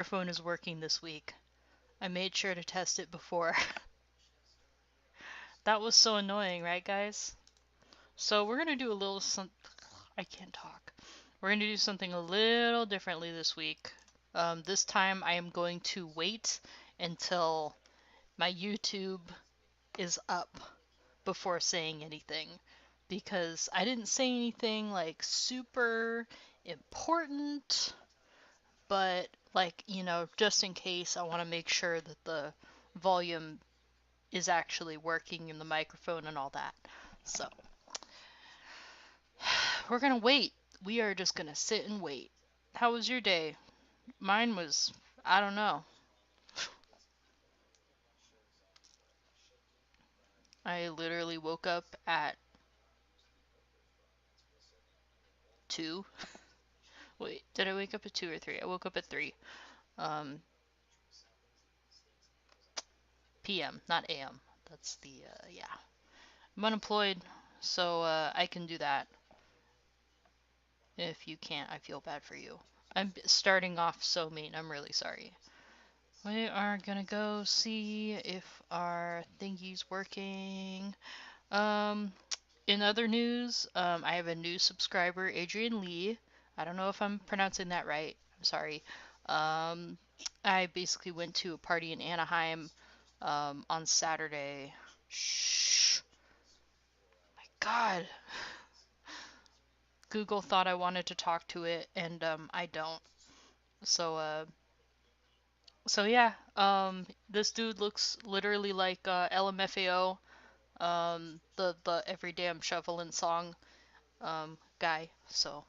microphone is working this week. I made sure to test it before. That was so annoying, right, guys? So we're gonna do a little I can't talk. We're gonna do something a little differently this week. This time I am going to wait until my YouTube is up before saying anything because I didn't say anything like super important, but like, just in case, I want to make sure that the volume is actually working in the microphone and all that. So, we're gonna wait. We are just gonna sit and wait. How was your day? Mine was, I don't know. I literally woke up at 2. Wait, did I wake up at 2 or 3? I woke up at 3. Um, PM, not AM. That's the, yeah. I'm unemployed, so I can do that. If you can't, I feel bad for you. I'm starting off so mean. I'm really sorry. We are gonna go see if our thingy's working. Um, in other news, I have a new subscriber, Adrian Lee. I don't know if I'm pronouncing that right. I'm sorry. Um, I basically went to a party in Anaheim on Saturday. Shh. My God. Google thought I wanted to talk to it, and I don't. So so yeah, this dude looks literally like LMFAO, the Every Damn Shovelin' song guy. So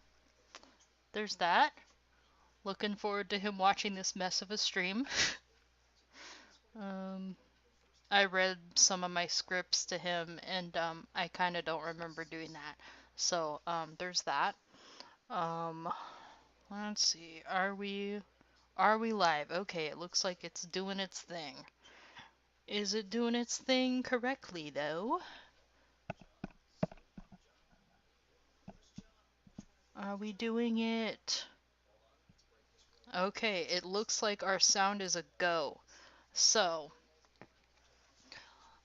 there's that. Looking forward to him watching this mess of a stream. um, I read some of my scripts to him, and I kind of don't remember doing that. So there's that. Um, let's see. Are we live? Okay, it looks like it's doing its thing. Is it doing its thing correctly though? Are we doing it? Okay, it looks like our sound is a go. So,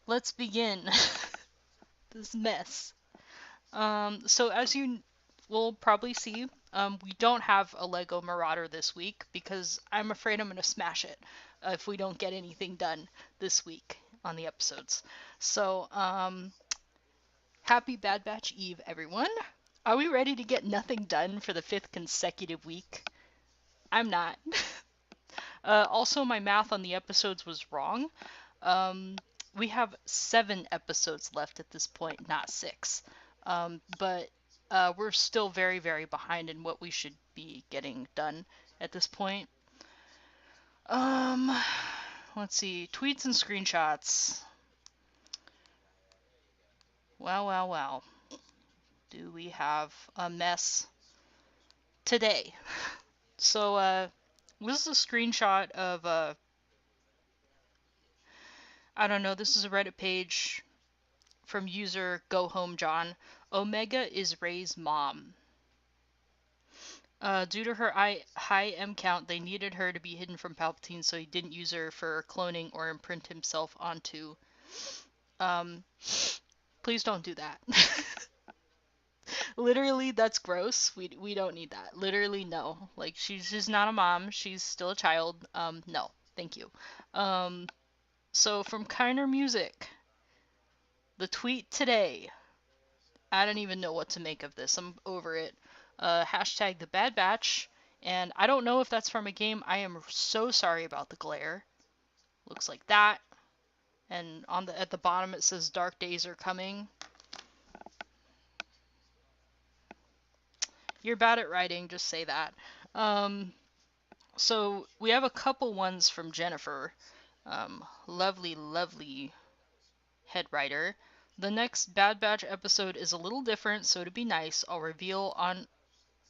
let's begin this mess. So as you will probably see, we don't have a Lego Marauder this week because I'm afraid I'm going to smash it if we don't get anything done this week on the episodes. So, happy Bad Batch Eve, everyone. Are we ready to get nothing done for the 5th consecutive week? I'm not. Also, my math on the episodes was wrong. Um, we have 7 episodes left at this point, not 6. But we're still very, very behind in what we should be getting done at this point. Um, let's see. Tweets and screenshots. Wow, wow, wow. Do we have a mess today? So, this is a screenshot of I don't know, this is a Reddit page from user Go Home John. Omega is Rey's mom. Due to her high M count, they needed her to be hidden from Palpatine, so he didn't use her for cloning or imprint himself onto. Um, please don't do that. Literally, that's gross. We don't need that. Literally, no. Like, she's just not a mom. She's still a child. No, thank you. Um, so from Kiner Music, the tweet today. I don't even know what to make of this. I'm over it. Hashtag the Bad Batch. And I don't know if that's from a game. I am so sorry about the glare. Looks like that. And at the bottom it says Dark Days Are Coming. You're bad at writing, just say that. So we have a couple ones from Jennifer. Lovely, lovely head writer. The next Bad Batch episode is a little different, so to be nice, I'll reveal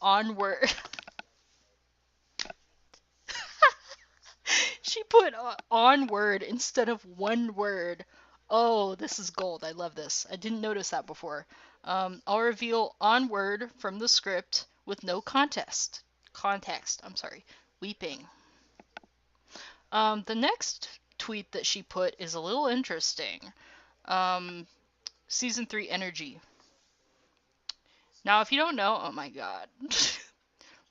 onward. She put onward instead of one word. Oh, this is gold. I love this. I didn't notice that before. I'll reveal onward from the script with no context. Context. I'm sorry. Weeping. The next tweet that she put is a little interesting. Season 3 energy. Now, if you don't know, oh my god.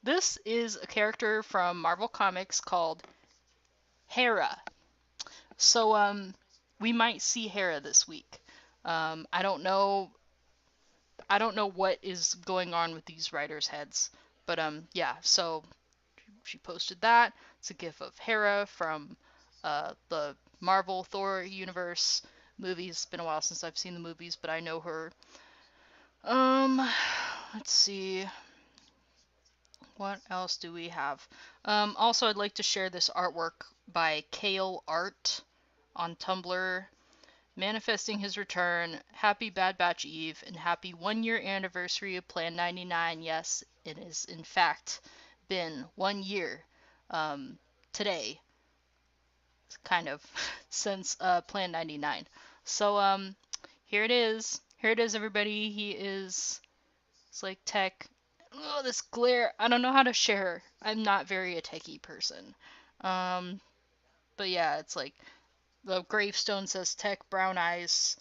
This is a character from Marvel Comics called Hera. So, we might see Hera this week. I don't know what is going on with these writers' heads, but yeah. So she posted that. It's a gif of Hera from the Marvel Thor universe movies. It's been a while since I've seen the movies, but I know her. Let's see. What else do we have? Also, I'd like to share this artwork by Kale Art on Tumblr, manifesting his return. Happy Bad Batch Eve and happy 1 year anniversary of Plan 99. Yes, it has in fact been 1 year today, kind of, since Plan 99. So here it is. Here it is, everybody. It's like tech. Oh, this glare. I don't know how to share. I'm not very a techie person. Um, but yeah, it's like the gravestone says tech, brown eyes,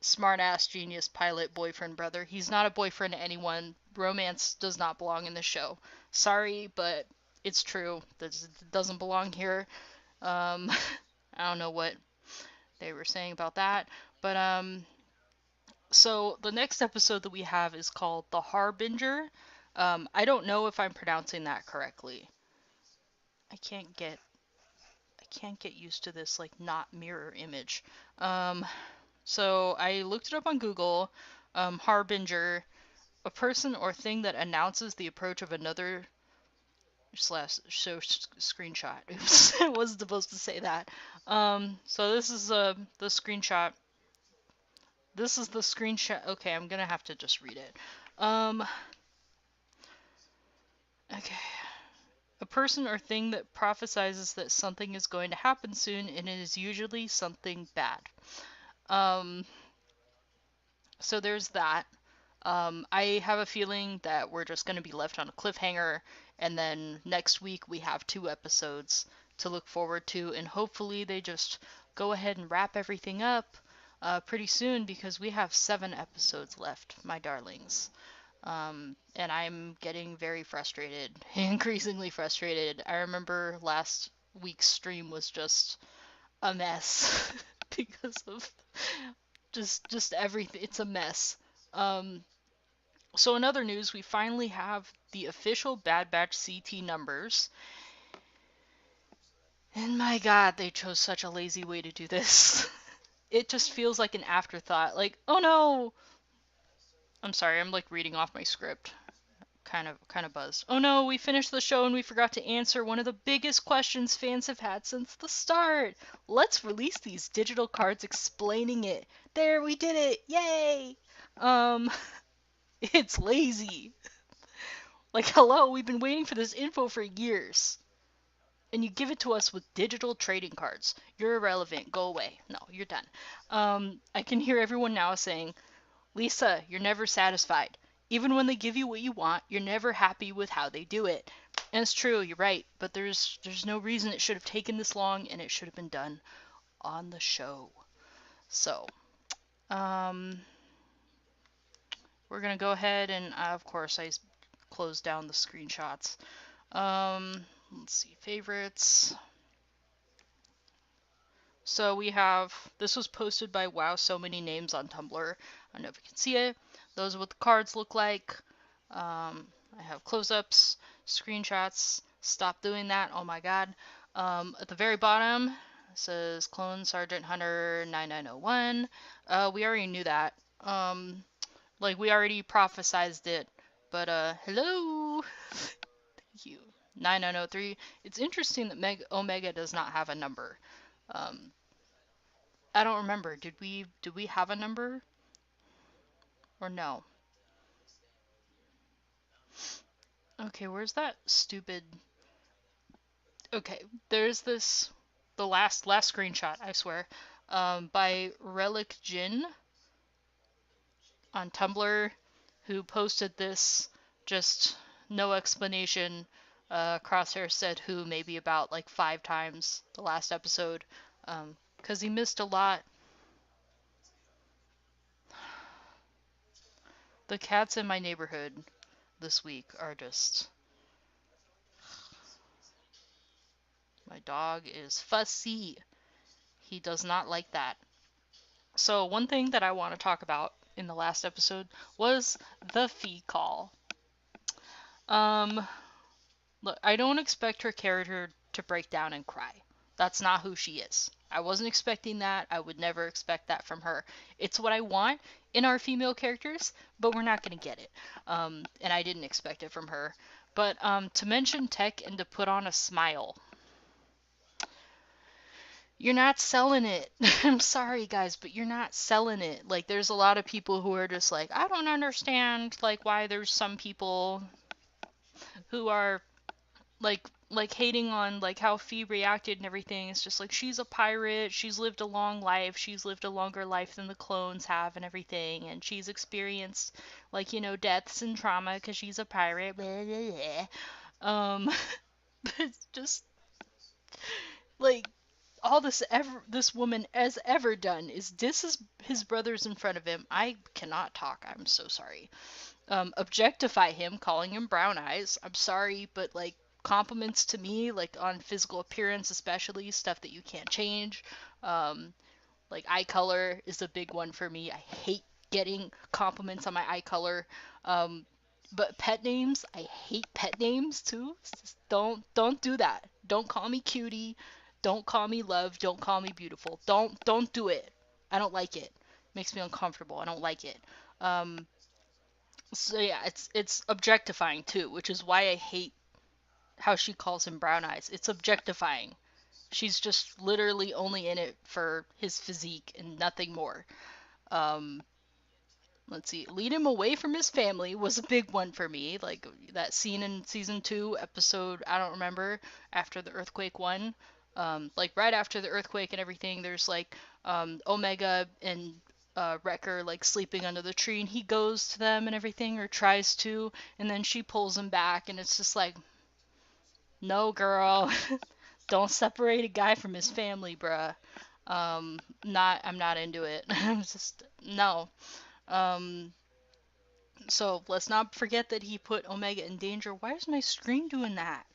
smart ass, genius, pilot, boyfriend, brother. He's not a boyfriend to anyone. Romance does not belong in the show. Sorry, but it's true. This doesn't belong here. I don't know what they were saying about that, but so the next episode that we have is called The Harbinger. I don't know if I'm pronouncing that correctly. I can't get used to this like not mirror image. So I looked it up on Google. Harbinger, a person or thing that announces the approach of another slash show screenshot. Oops, I wasn't supposed to say that. So this is the screenshot. This is the screenshot. Okay, I'm gonna have to just read it. Okay. A person or thing that prophesizes that something is going to happen soon, and it is usually something bad. So there's that. I have a feeling that we're just going to be left on a cliffhanger, and then next week we have 2 episodes to look forward to, and hopefully they just go ahead and wrap everything up pretty soon, because we have 7 episodes left, my darlings. And I'm getting very frustrated, increasingly frustrated. I remember last week's stream was just a mess because of just everything. It's a mess. So in other news, we finally have the official Bad Batch CT numbers. And my god, they chose such a lazy way to do this. It just feels like an afterthought. Like, oh no! I'm sorry, I'm like reading off my script. Kind of buzzed. Oh no, we finished the show and we forgot to answer one of the biggest questions fans have had since the start. Let's release these digital cards explaining it. There, we did it! Yay! It's lazy. Like, hello, we've been waiting for this info for years. And you give it to us with digital trading cards. You're irrelevant. Go away. No, you're done. I can hear everyone now saying, Lisa, you're never satisfied. Even when they give you what you want, you're never happy with how they do it. And it's true, you're right, but there's no reason it should have taken this long, and it should have been done on the show. So, we're gonna go ahead and, of course, I closed down the screenshots. Let's see, favorites. So we have, this was posted by Wow So Many Names on Tumblr. I don't know if you can see it. Those are what the cards look like. I have close-ups, screenshots. Stop doing that. Oh my god. At the very bottom, it says Clone Sergeant Hunter 9901. We already knew that. Like, we already prophesized it. But, hello! Thank you. 9903. It's interesting that Omega does not have a number. I don't remember. Did we have a number? Or no? Okay, where's that stupid... Okay, there's this... The last screenshot, I swear. By Relic Jin on Tumblr, who posted this, just no explanation. Crosshair said who maybe about like 5 times the last episode, because he missed a lot. The cats in my neighborhood this week are just. My dog is fussy. He does not like that. So, one thing that I want to talk about in the last episode was the Fee call. Look, I don't expect her character to break down and cry. That's not who she is. I wasn't expecting that. I would never expect that from her. It's what I want in our female characters, but we're not going to get it. And I didn't expect it from her. But to mention Tech and to put on a smile, you're not selling it. I'm sorry, guys, but you're not selling it. Like, there's a lot of people who are just like, I don't understand, like, why there's some people who are like hating on like how Fee reacted and everything. It's just like she's a pirate, she's lived a long life, she's lived a longer life than the clones have and everything, and she's experienced like, you know, deaths and trauma because she's a pirate. Blah, blah, blah. But it's just like all this woman has ever done is diss his brothers in front of him. I cannot talk. I'm so sorry. Objectify him, calling him brown eyes. I'm sorry, but like compliments to me, like on physical appearance, especially stuff that you can't change. Um, like eye color is a big one for me. I hate getting compliments on my eye color. But pet names, I hate pet names too. Just don't do that. Don't call me cutie. Don't call me love. Don't call me beautiful. Don't do it. I don't like it. Makes me uncomfortable. I don't like it. Um, so yeah, it's objectifying too, which is why I hate how she calls him brown eyes. It's objectifying. She's just literally only in it for his physique and nothing more. Um, let's see. Lead him away from his family was a big one for me. Like that scene in season 2, episode I don't remember, after the earthquake one. Like right after the earthquake and everything, there's like Omega and Wrecker like sleeping under the tree, and he goes to them and everything, or tries to, and then she pulls him back, and it's just like, no, girl, don't separate a guy from his family, bruh. I'm not into it. I'm just no. Um, so let's not forget that he put Omega in danger. Why is my screen doing that?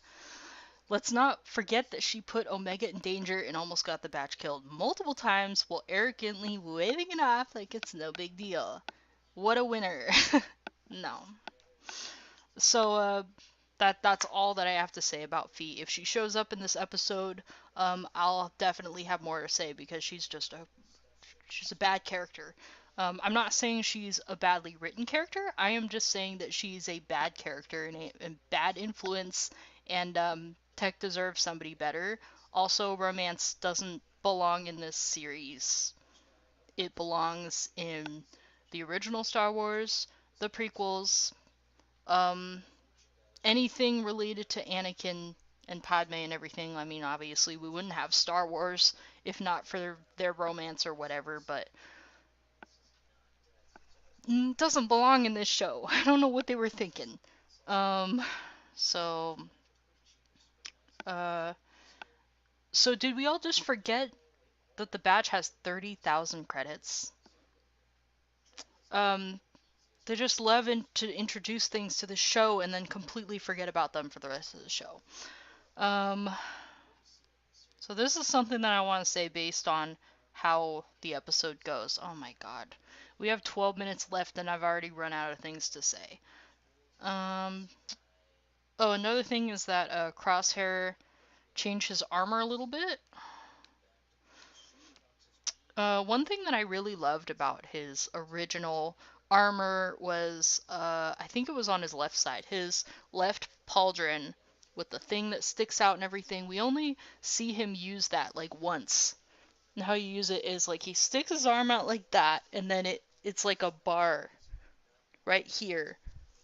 Let's not forget that she put Omega in danger and almost got the Batch killed multiple times while arrogantly waving it off like it's no big deal. What a winner. No. So that's all that I have to say about Fee. If she shows up in this episode, I'll definitely have more to say because she's a bad character. I'm not saying she's a badly written character. I am just saying that she's a bad character and a bad influence, and Tech deserves somebody better. Also, romance doesn't belong in this series. It belongs in the original Star Wars, the prequels, um, anything related to Anakin and Padme and everything. I mean, obviously, we wouldn't have Star Wars if not for their romance or whatever, but doesn't belong in this show. I don't know what they were thinking. Um, so, uh, so did we all just forget that the Batch has 30,000 credits? Um, they just love to introduce things to the show and then completely forget about them for the rest of the show. Um, so this is something that I want to say based on how the episode goes. Oh my god. We have 12 minutes left and I've already run out of things to say. Um, oh, another thing is that Crosshair changed his armor a little bit. One thing that I really loved about his original armor was, I think it was on his left side, his left pauldron with the thing that sticks out and everything. We only see him use that like once. And how you use it is like he sticks his arm out like that, and then it's like a bar right here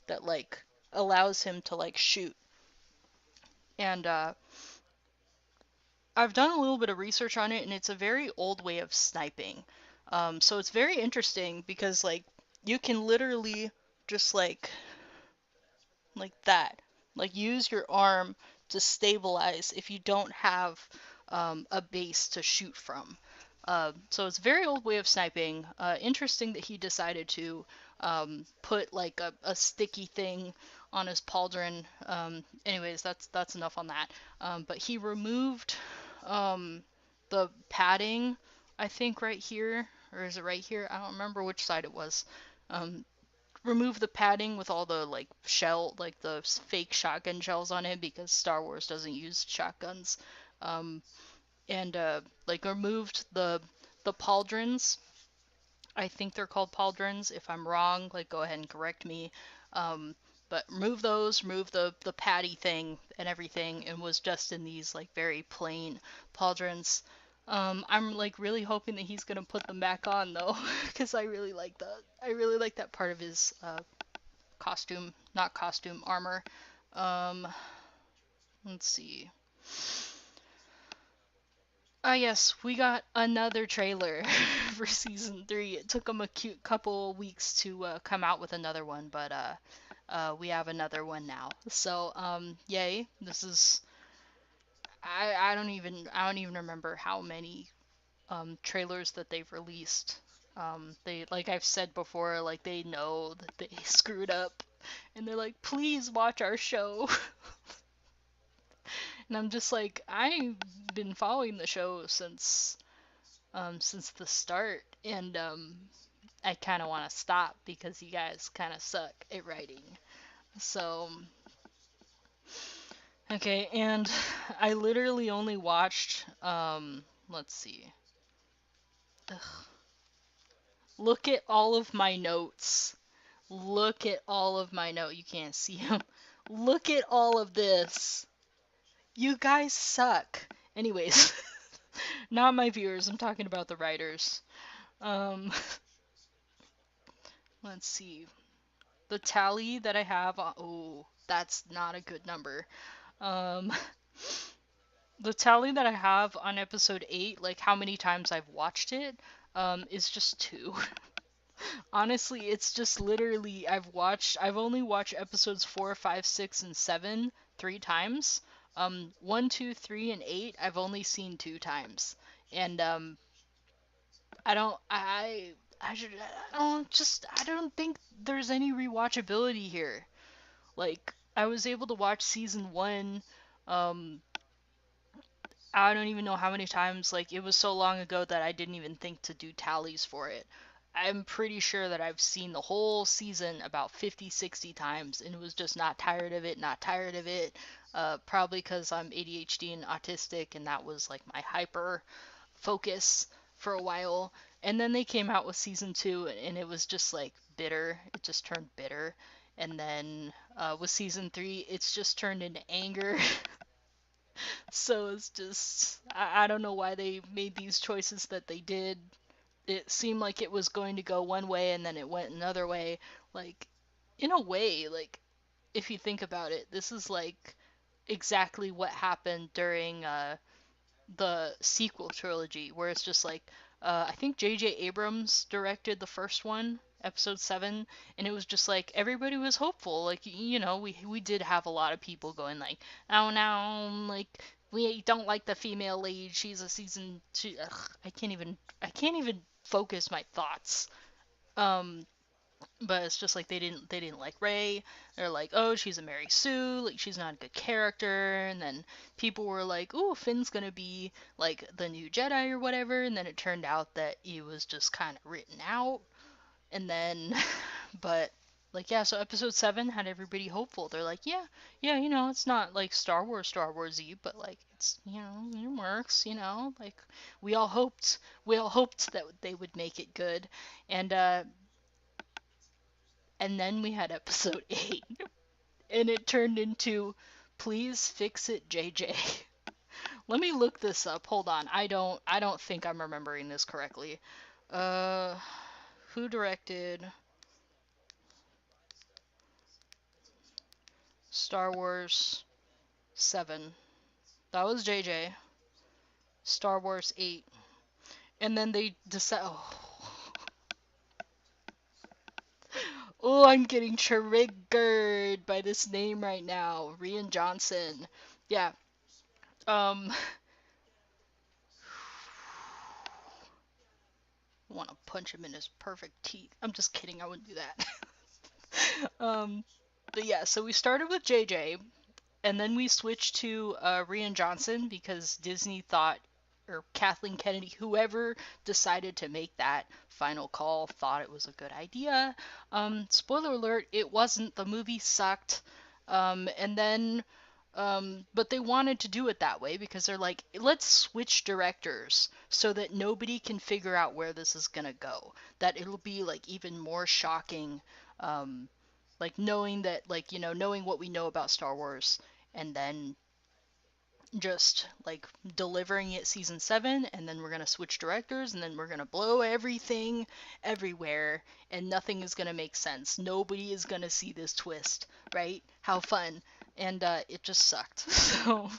that like allows him to like shoot. And I've done a little bit of research on it, and it's a very old way of sniping. So it's very interesting because like you can literally just like that, Like, use your arm to stabilize if you don't have a base to shoot from. So it's a very old way of sniping. Interesting that he decided to put like a sticky thing on his pauldron. Anyways, that's enough on that. But he removed the padding, I think right here, or is it right here? I don't remember which side it was. Um, remove the padding with all the like shell, like the fake shotgun shells on it because Star Wars doesn't use shotguns. Um, and like removed the pauldrons. I think they're called pauldrons. If I'm wrong, like go ahead and correct me. Um, but remove those, remove the patty thing and everything, and was just in these like very plain pauldrons. I'm like really hoping that he's gonna put them back on though, because I really like that part of his costume, not costume, armor. Um, let's see. Ah, yes, we got another trailer for season 3. It took them a cute couple weeks to come out with another one, but we have another one now. So, yay! This is I don't even remember how many trailers that they've released. They, like I've said before, like they know that they screwed up, and they're like, please watch our show. And I'm just like, I've been following the show since the start, and I kind of want to stop because you guys kind of suck at writing. So, okay, and I literally only watched, let's see. Ugh. Look at all of my notes. Look at all of my notes. You can't see them. Look at all of this. You guys suck. Anyways, not my viewers. I'm talking about the writers. Um, let's see. The tally that I have. Oh, that's not a good number. Um, the tally that I have on episode 8, like how many times I've watched it, is just 2. Honestly, it's just literally I've only watched episodes 4, 5, 6, and 7 3 times. 1, 2, 3, and 8 I've only seen 2 times, and I don't I should I don't think there's any rewatchability here. Like I was able to watch season 1 um I don't even know how many times. Like, it was so long ago that I didn't even think to do tallies for it. I'm pretty sure that I've seen the whole season about 50, 60 times and was just not tired of it, not tired of it. Probably because I'm ADHD and autistic, and that was like my hyper focus for a while. And then they came out with season 2, and it was just like bitter. It just turned bitter. And then with season 3, it's just turned into anger. So it's just, I don't know why they made these choices that they did. It seemed like it was going to go one way and then it went another way. Like, in a way, like, if you think about it, this is like exactly what happened during the sequel trilogy, where it's just like, I think J.J. Abrams directed the first one, episode 7, and it was just like everybody was hopeful. Like, you know, we did have a lot of people going like, oh no, like we don't like the female lead. She's a season 2. Ugh, I can't even focus my thoughts. Um, but it's just like they didn't like Rey. They're like, oh, she's a Mary Sue, like she's not a good character. And then people were like, oh, Finn's gonna be like the new Jedi or whatever. And then it turned out that he was just kind of written out. And then, but like yeah, so episode 7 had everybody hopeful. They're like, yeah, yeah, you know, it's not like Star Warsy, but like it's, you know, it works, you know, like we all hoped that they would make it good. And then we had episode 8, and it turned into please fix it, JJ. Let me look this up. Hold on. I don't think I'm remembering this correctly. Uh who directed Star Wars 7? That was JJ. Star Wars 8. And then they decide Oh, I'm getting triggered by this name right now. Rian Johnson. Yeah. Um, I want to punch him in his perfect teeth. I'm just kidding. I wouldn't do that. um, but yeah. So we started with JJ, and then we switched to Rian Johnson because Disney thought, or Kathleen Kennedy, whoever decided to make that final call, thought it was a good idea. Spoiler alert, it wasn't. The movie sucked. And then, but they wanted to do it that way because they're like, let's switch directors so that nobody can figure out where this is gonna go. That it'll be like even more shocking. Like knowing that, like, knowing what we know about Star Wars and then just like delivering it season 7, and then we're going to switch directors, and then we're going to blow everything everywhere, and nothing is going to make sense. Nobody is going to see this twist, right? How fun. And it just sucked. So,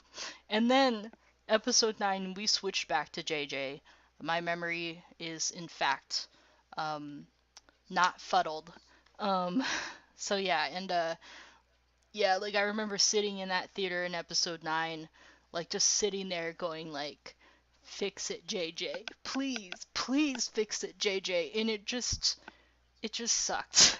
and then episode 9 we switched back to JJ. My memory is in fact um not fuddled. um so yeah, and yeah, like I remember sitting in that theater in episode 9, like just sitting there going like, fix it, JJ. Please, please fix it, JJ. And it just sucked.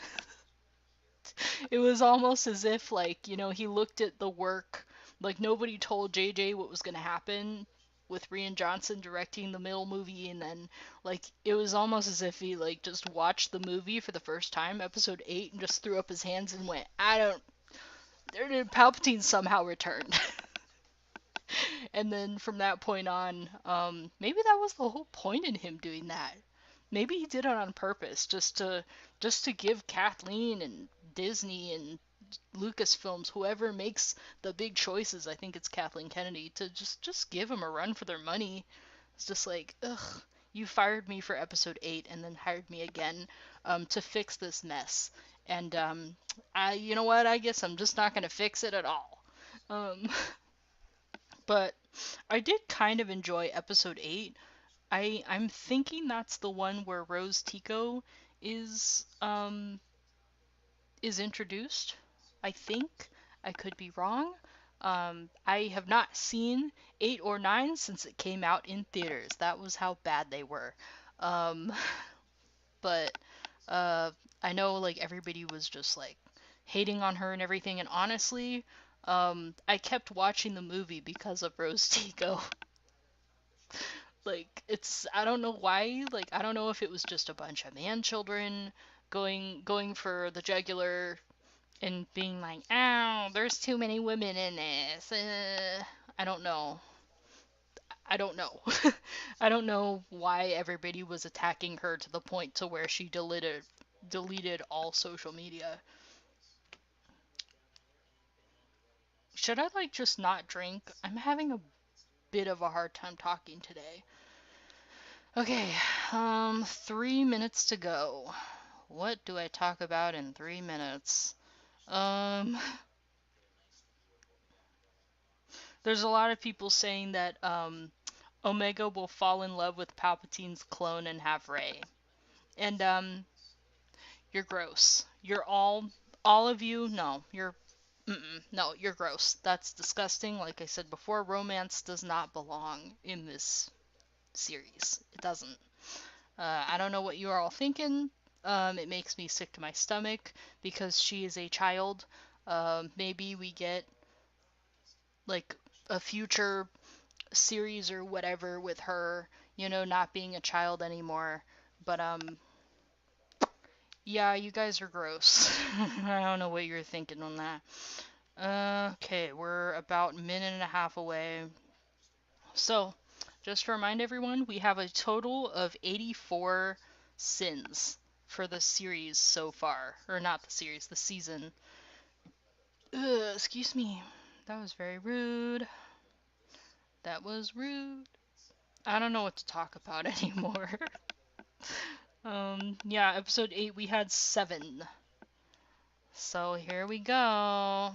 It was almost as if like, he looked at the work, like nobody told JJ what was going to happen with Rian Johnson directing the middle movie, and then like it was almost as if he like just watched the movie for the first time, episode 8, and just threw up his hands and went, I don't Palpatine somehow returned. And then from that point on, maybe that was the whole point in him doing that. Maybe he did it on purpose, just to give Kathleen and Disney and Lucasfilms, whoever makes the big choices, I think it's Kathleen Kennedy, to just give them a run for their money. It's just like, ugh, you fired me for episode 8 and then hired me again to fix this mess. And you know what? I guess I'm just not gonna fix it at all. Um, but I did kind of enjoy episode 8. I'm thinking that's the one where Rose Tico is introduced. I think. I could be wrong. I have not seen 8 or 9 since it came out in theaters. That was how bad they were. Um, but uh, I know like everybody was just like hating on her and everything, and honestly, I kept watching the movie because of Rose Tico. Like I don't know why, like I don't know if it was just a bunch of man children going for the jugular and being like, "Ow, there's too many women in this." I don't know. I don't know. I don't know why everybody was attacking her to the point to where she deleted all social media. Should I like just not drink? I'm having a bit of a hard time talking today. Okay, 3 minutes to go. What do I talk about in 3 minutes? Um, there's a lot of people saying that Omega will fall in love with Palpatine's clone and have Rey. And you're gross. You're all of you. No, no, you're gross. That's disgusting. Like I said before, romance does not belong in this series. It doesn't. I don't know what you are all thinking. It makes me sick to my stomach because she is a child. Maybe we get like a future series or whatever with her, not being a child anymore. But yeah, you guys are gross. I don't know what you're thinking on that. Okay, we're about a minute and a half away. So, just to remind everyone, we have a total of 84 sins for the series so far. Or not the series, the season. Ugh, excuse me. That was very rude. That was rude. I don't know what to talk about anymore. Yeah, episode 8 we had 7. So here we go. I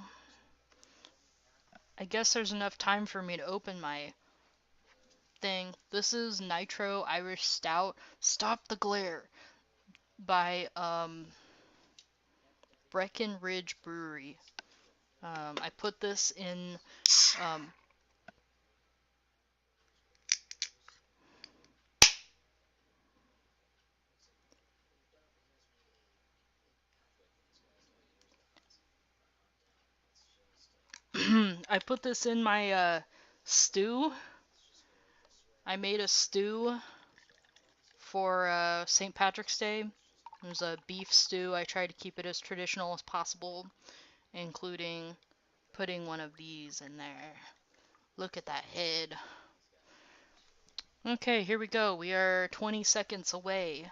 guess there's enough time for me to open my thing. This is Nitro Irish Stout. Stop the Glare by Breckenridge Brewery. I put this in, I put this in my stew. I made a stew for St. Patrick's Day. It was a beef stew. I tried to keep it as traditional as possible, including putting one of these in there. Look at that head. Okay, here we go. We are 20 seconds away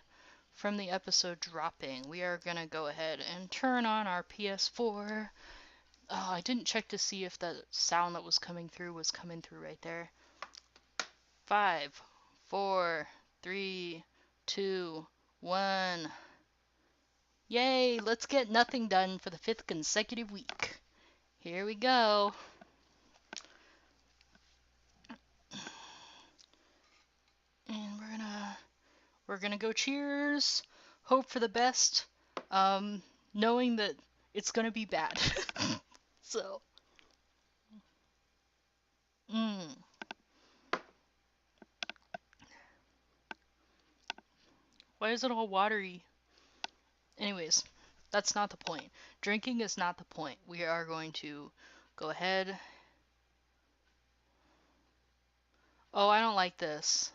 from the episode dropping. We are gonna go ahead and turn on our PS4. Oh, I didn't check to see if the sound that was coming through right there. 5, 4, 3, 2, 1. Yay, let's get nothing done for the 5th consecutive week. Here we go. And we're gonna go cheers, hope for the best, knowing that it's gonna be bad. So, why is it all watery? Anyways, that's not the point. Drinking is not the point. We are going to go ahead. Oh, I don't like this.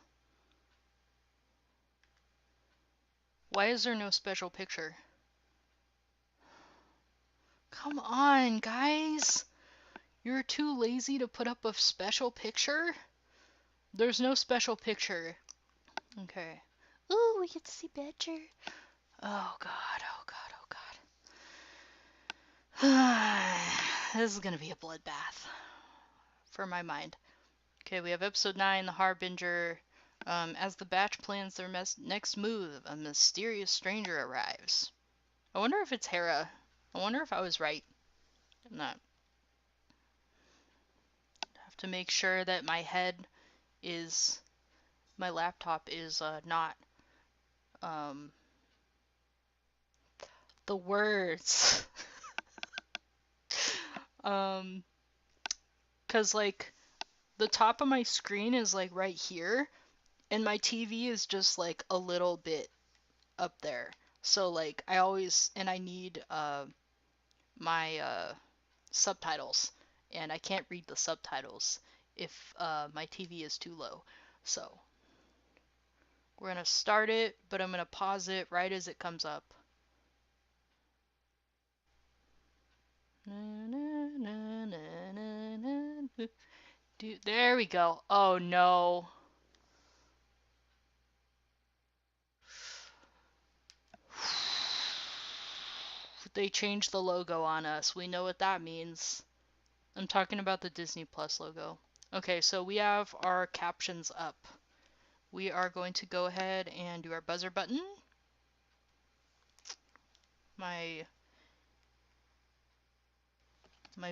Why is there no special picture? Come on, guys! You're too lazy to put up a special picture? There's no special picture. Okay. Ooh, we get to see better. Oh god, oh god, oh god. This is gonna be a bloodbath. For my mind. Okay, we have episode 9, The Harbinger. As the batch plans their next move, a mysterious stranger arrives. I wonder if it's Hera. I wonder if I was right. I'm not. I have to make sure that my laptop is not the words. Cause like the top of my screen is like right here, and my TV is just like a little bit up there. So like I need my subtitles, and I can't read the subtitles if my TV is too low. So we're gonna start it, but I'm gonna pause it right as it comes up. There we go. Oh no. They changed the logo on us. We know what that means. I'm talking about the Disney Plus logo. Okay, so we have our captions up. We are going to go ahead and do our buzzer button. My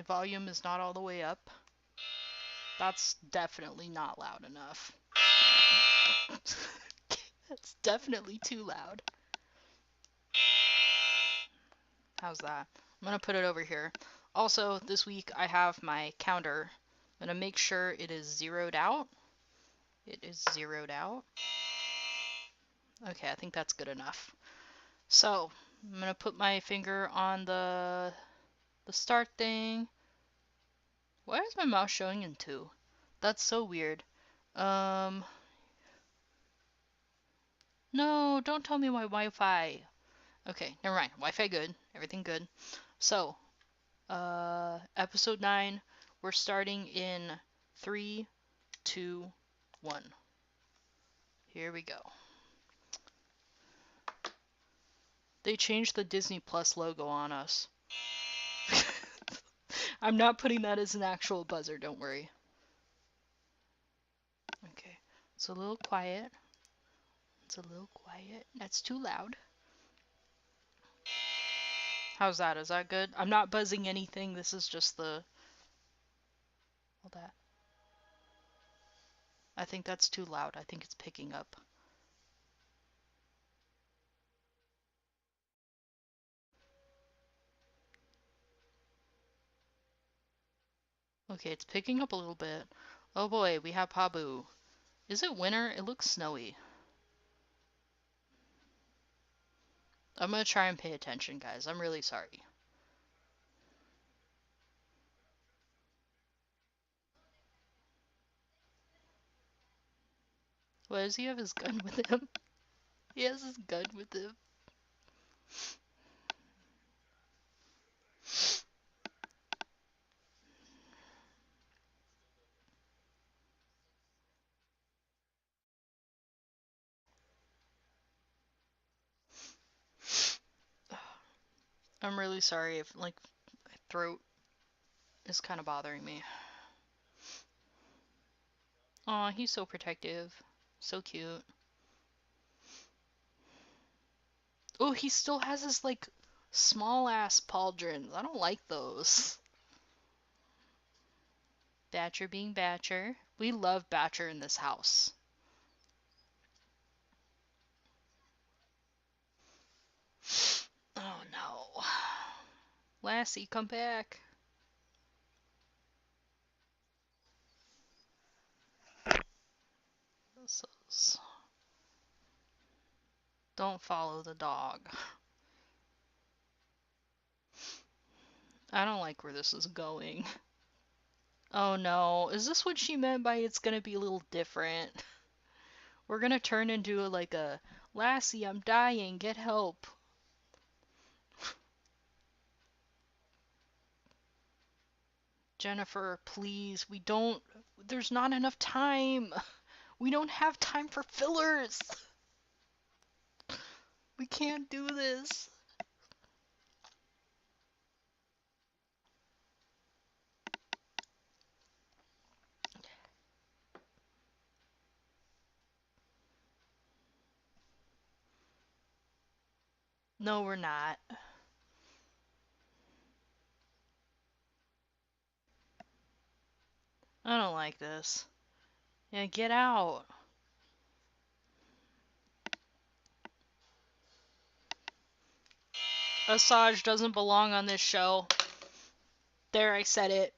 volume is not all the way up. That's definitely not loud enough. That's definitely too loud. How's that? I'm gonna put it over here. Also, this week I have my counter. I'm gonna make sure it is zeroed out. It is zeroed out. Okay, I think that's good enough. So, I'm gonna put my finger on the start thing. Why is my mouse showing in 2? That's so weird. No, don't tell me my Wi-Fi. Okay, never mind. Wi-Fi good. Everything good. So, episode 9, we're starting in 3, 2, 1. Here we go. They changed the Disney Plus logo on us. I'm not putting that as an actual buzzer, don't worry. Okay, it's a little quiet. It's a little quiet. That's too loud. How's that? Is that good? I'm not buzzing anything. This is just all that. I think that's too loud. I think it's picking up. Okay, it's picking up a little bit. Oh boy, we have Pabu. Is it winter? It looks snowy. I'm gonna try and pay attention, guys. I'm really sorry. Why does he have his gun with him? He has his gun with him. I'm really sorry if, like, my throat is kind of bothering me. Aw, he's so protective. So cute. Oh, he still has his, like, small ass pauldrons. I don't like those. Batcher being Batcher. We love Batcher in this house. Oh no. Lassie, come back. Don't follow the dog. I don't like where this is going. Oh no, is this what she meant by it's gonna be a little different? We're gonna turn into like a Lassie, I'm dying, get help. Jennifer, please, there's not enough time. We don't have time for fillers. We can't do this. No, we're not. I don't like this. Yeah, get out. Asajj doesn't belong on this show. There, I said it.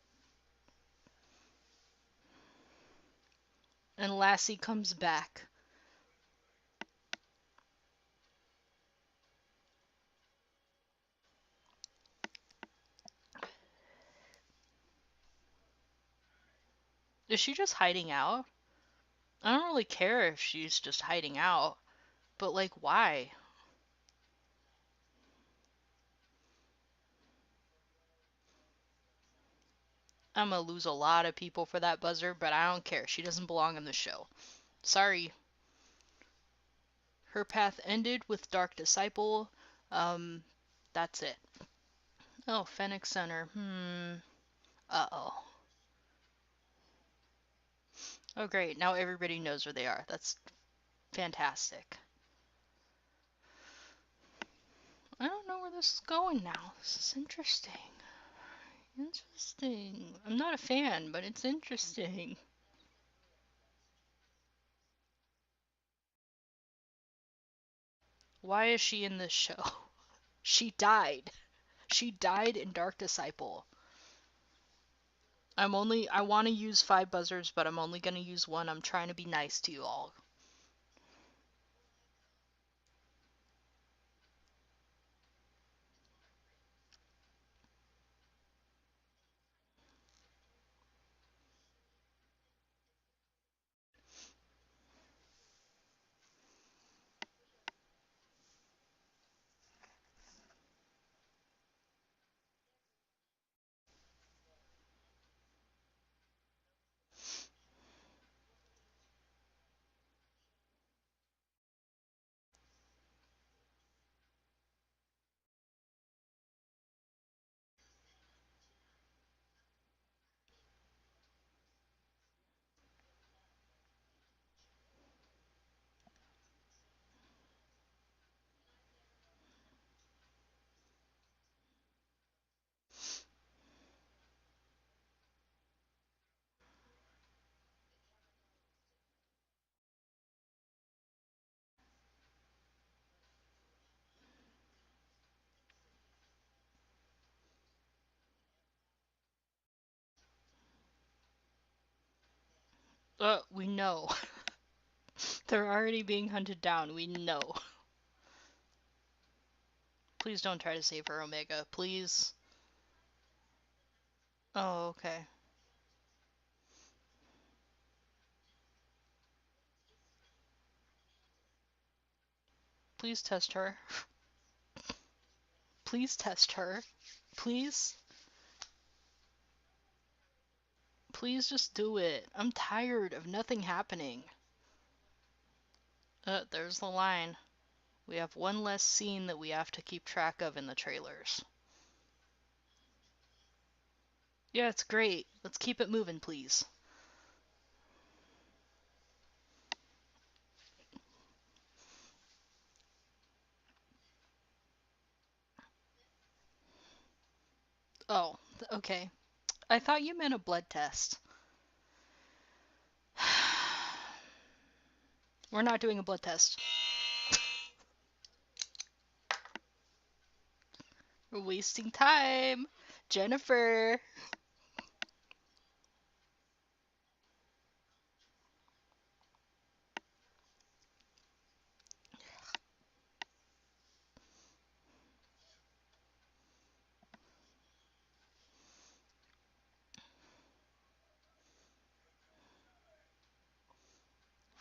And Lassie comes back. Is she just hiding out? I don't really care if she's just hiding out, but like, why? I'm gonna lose a lot of people for that buzzer, but I don't care. She doesn't belong in the show. Sorry. Her path ended with Dark Disciple. Um, that's it. Oh, Fennec Center. Uh-oh. Oh, great. Now everybody knows where they are. That's fantastic. I don't know where this is going now. This is interesting. Interesting. I'm not a fan, but it's interesting. Why is she in this show? She died. She died in Dark Disciple. I want to use 5 buzzers, but I'm only going to use 1. I'm trying to be nice to you all. We know. They're already being hunted down. We know. Please don't try to save her, Omega. Please. Oh, okay. Please test her. Please test her. Please. Please just do it. I'm tired of nothing happening. There's the line. We have one less scene that we have to keep track of in the trailers. Yeah, it's great. Let's keep it moving, please. Oh, okay. I thought you meant a blood test. We're not doing a blood test. We're wasting time. Jennifer.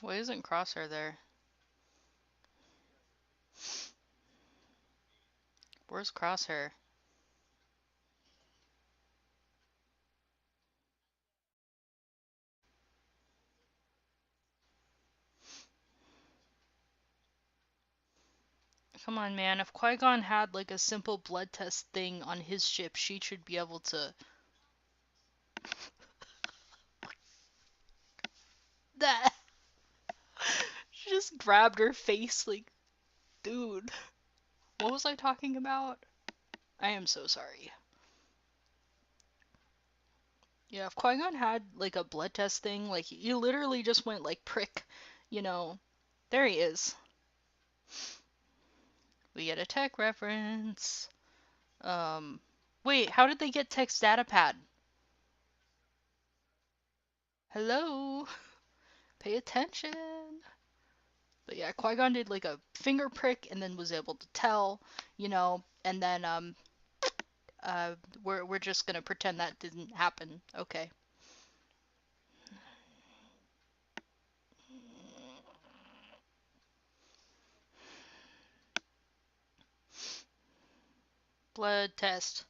Why isn't Crosshair there? Where's Crosshair? Come on, man. If Qui-Gon had like a simple blood test thing on his ship, she should be able to. That. She just grabbed her face like, dude. What was I talking about? I am so sorry. Yeah, if Qui-Gon had like a blood test thing, like you literally just went like prick, you know. There he is. We get a tech reference. Wait, how did they get Tech's datapad? Hello? Pay attention. But yeah, Qui-Gon did like a finger prick and then was able to tell, you know, and then uh we're just gonna pretend that didn't happen. Okay. Blood test.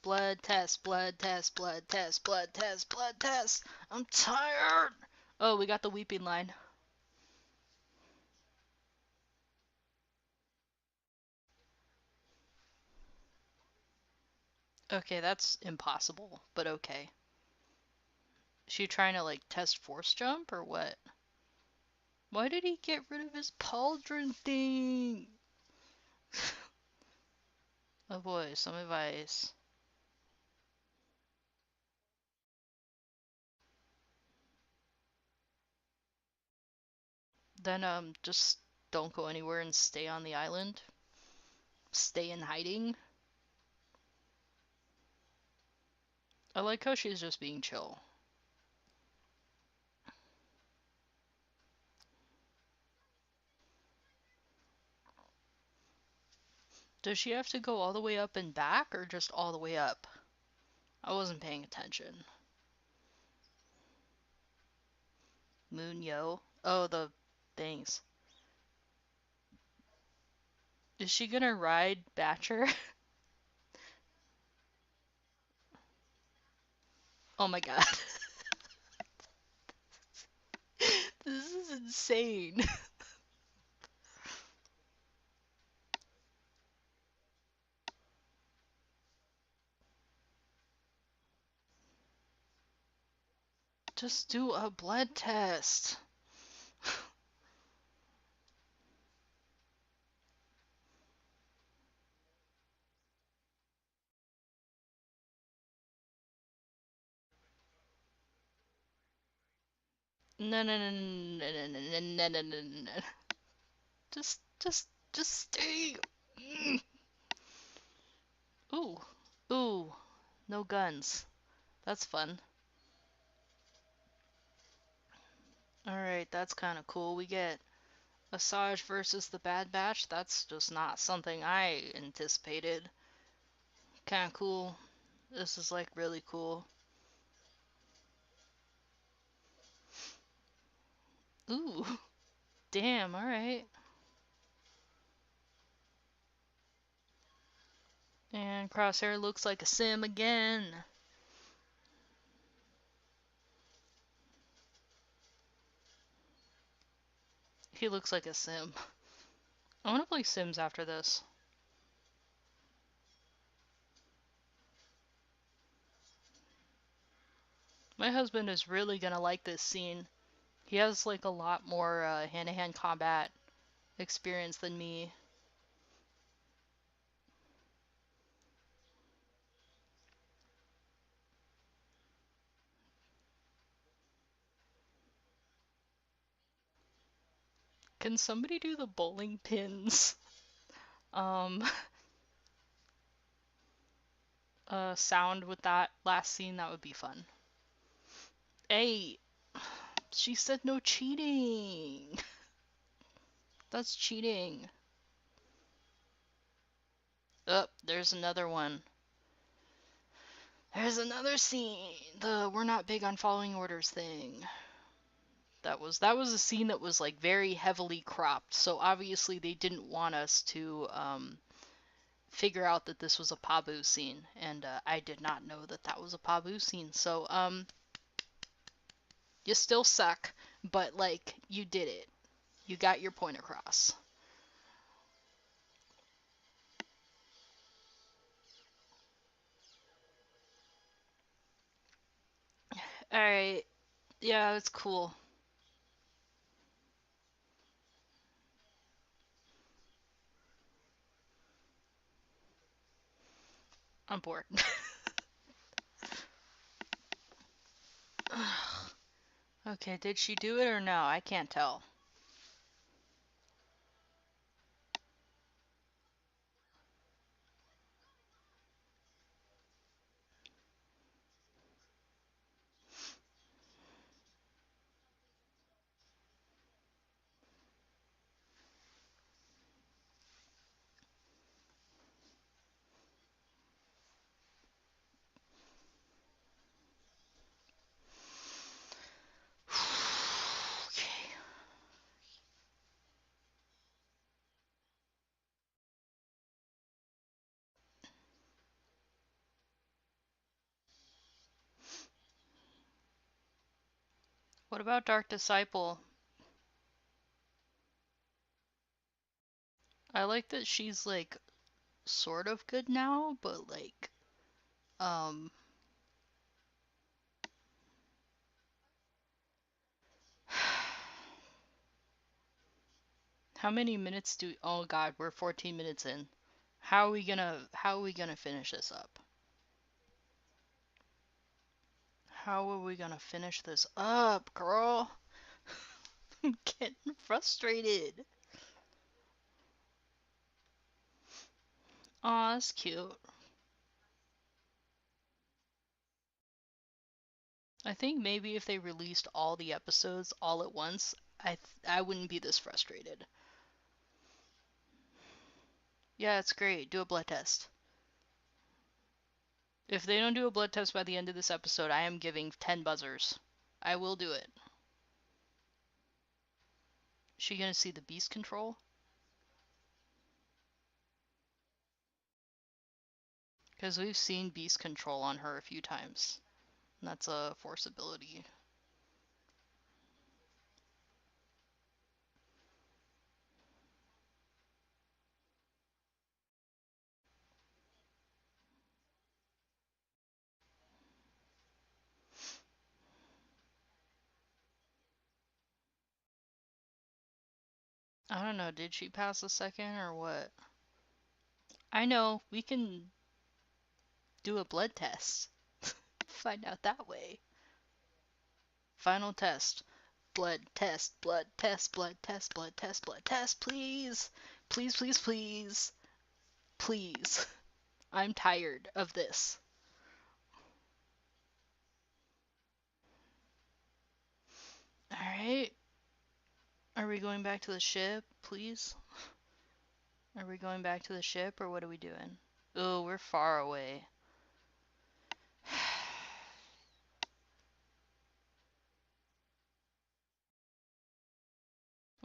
Blood test, blood test, blood test, blood test, blood test. I'm tired. Oh, we got the weeping line. Okay, that's impossible, but okay. Is she trying to like test force jump or what? Why did he get rid of his pauldron thing? Oh boy, some advice. Then just don't go anywhere and stay on the island. Stay in hiding. I like how she's just being chill. Does she have to go all the way up and back or just all the way up? I wasn't paying attention. Moon Yo. Oh, the things. Is she gonna ride Batcher? Oh my god. This is insane. Just do a blood test. No, no, no, no, no, no, no, no, no, no. Just stay. Ooh, ooh, no guns. That's fun. Alright, that's kind of cool. We get Asajj versus the Bad Batch. That's just not something I anticipated. Kind of cool. This is like really cool. Ooh, damn, alright. And Crosshair looks like a sim again. He looks like a sim. I want to play Sims after this. My husband is really gonna like this scene. He has like a lot more hand-to-hand combat experience than me. Can somebody do the bowling pins um sound with that last scene? That would be fun. Hey, she said no cheating. That's cheating. Oh, there's another one. There's another scene. The we're not big on following orders thing. That was a scene that was like very heavily cropped. So obviously they didn't want us to figure out that this was a Pabu scene, and I did not know that that was a Pabu scene. So you still suck, but like you did it. You got your point across. All right. Yeah, that's cool. I'm bored. Okay, did she do it or no? I can't tell. Okay. What about Dark Disciple? I like that she's like sort of good now, but like um how many minutes do oh god, we're 14 minutes in. How are we gonna finish this up? How are we gonna finish this up, girl? I'm getting frustrated. Aw, that's cute. I think maybe if they released all the episodes all at once, I wouldn't be this frustrated. Yeah, it's great. Do a blood test. If they don't do a blood test by the end of this episode, I am giving 10 buzzers. I will do it. Is she gonna see the beast control? Because we've seen beast control on her a few times. And that's a force ability. I don't know, did she pass a second or what? I know, we can do a blood test. Find out that way. Final test. Blood test, blood test, blood test, blood test, blood test, please. Please, please, please. Please. I'm tired of this. Alright. Are we going back to the ship, please? Are we going back to the ship, or what are we doing? Oh, we're far away.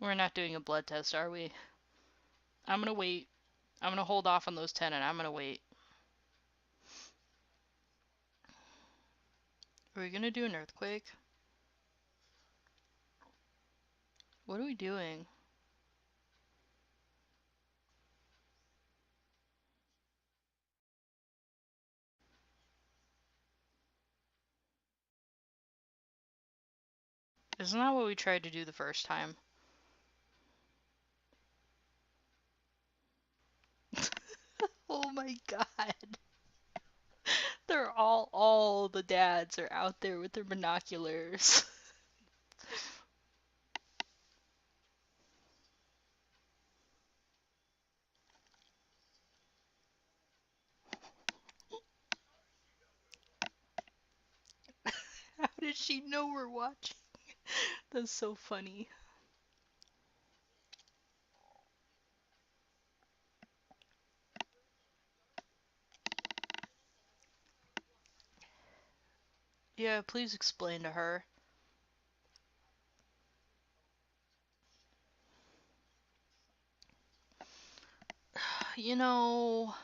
We're not doing a blood test, are we? I'm gonna wait. I'm gonna hold off on those 10 and I'm gonna wait. Are we gonna do an earthquake? What are we doing? Isn't that what we tried to do the first time? Oh my god. All the dads are out there with their binoculars. How did she know we're watching? That's so funny. Yeah, please explain to her. You know...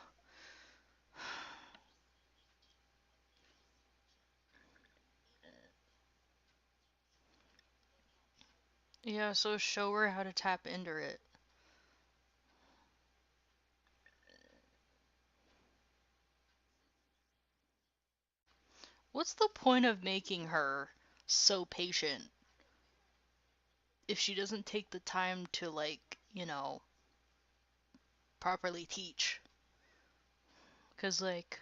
Yeah, so show her how to tap into it. What's the point of making her so patient if she doesn't take the time to, like, properly teach? Because, like,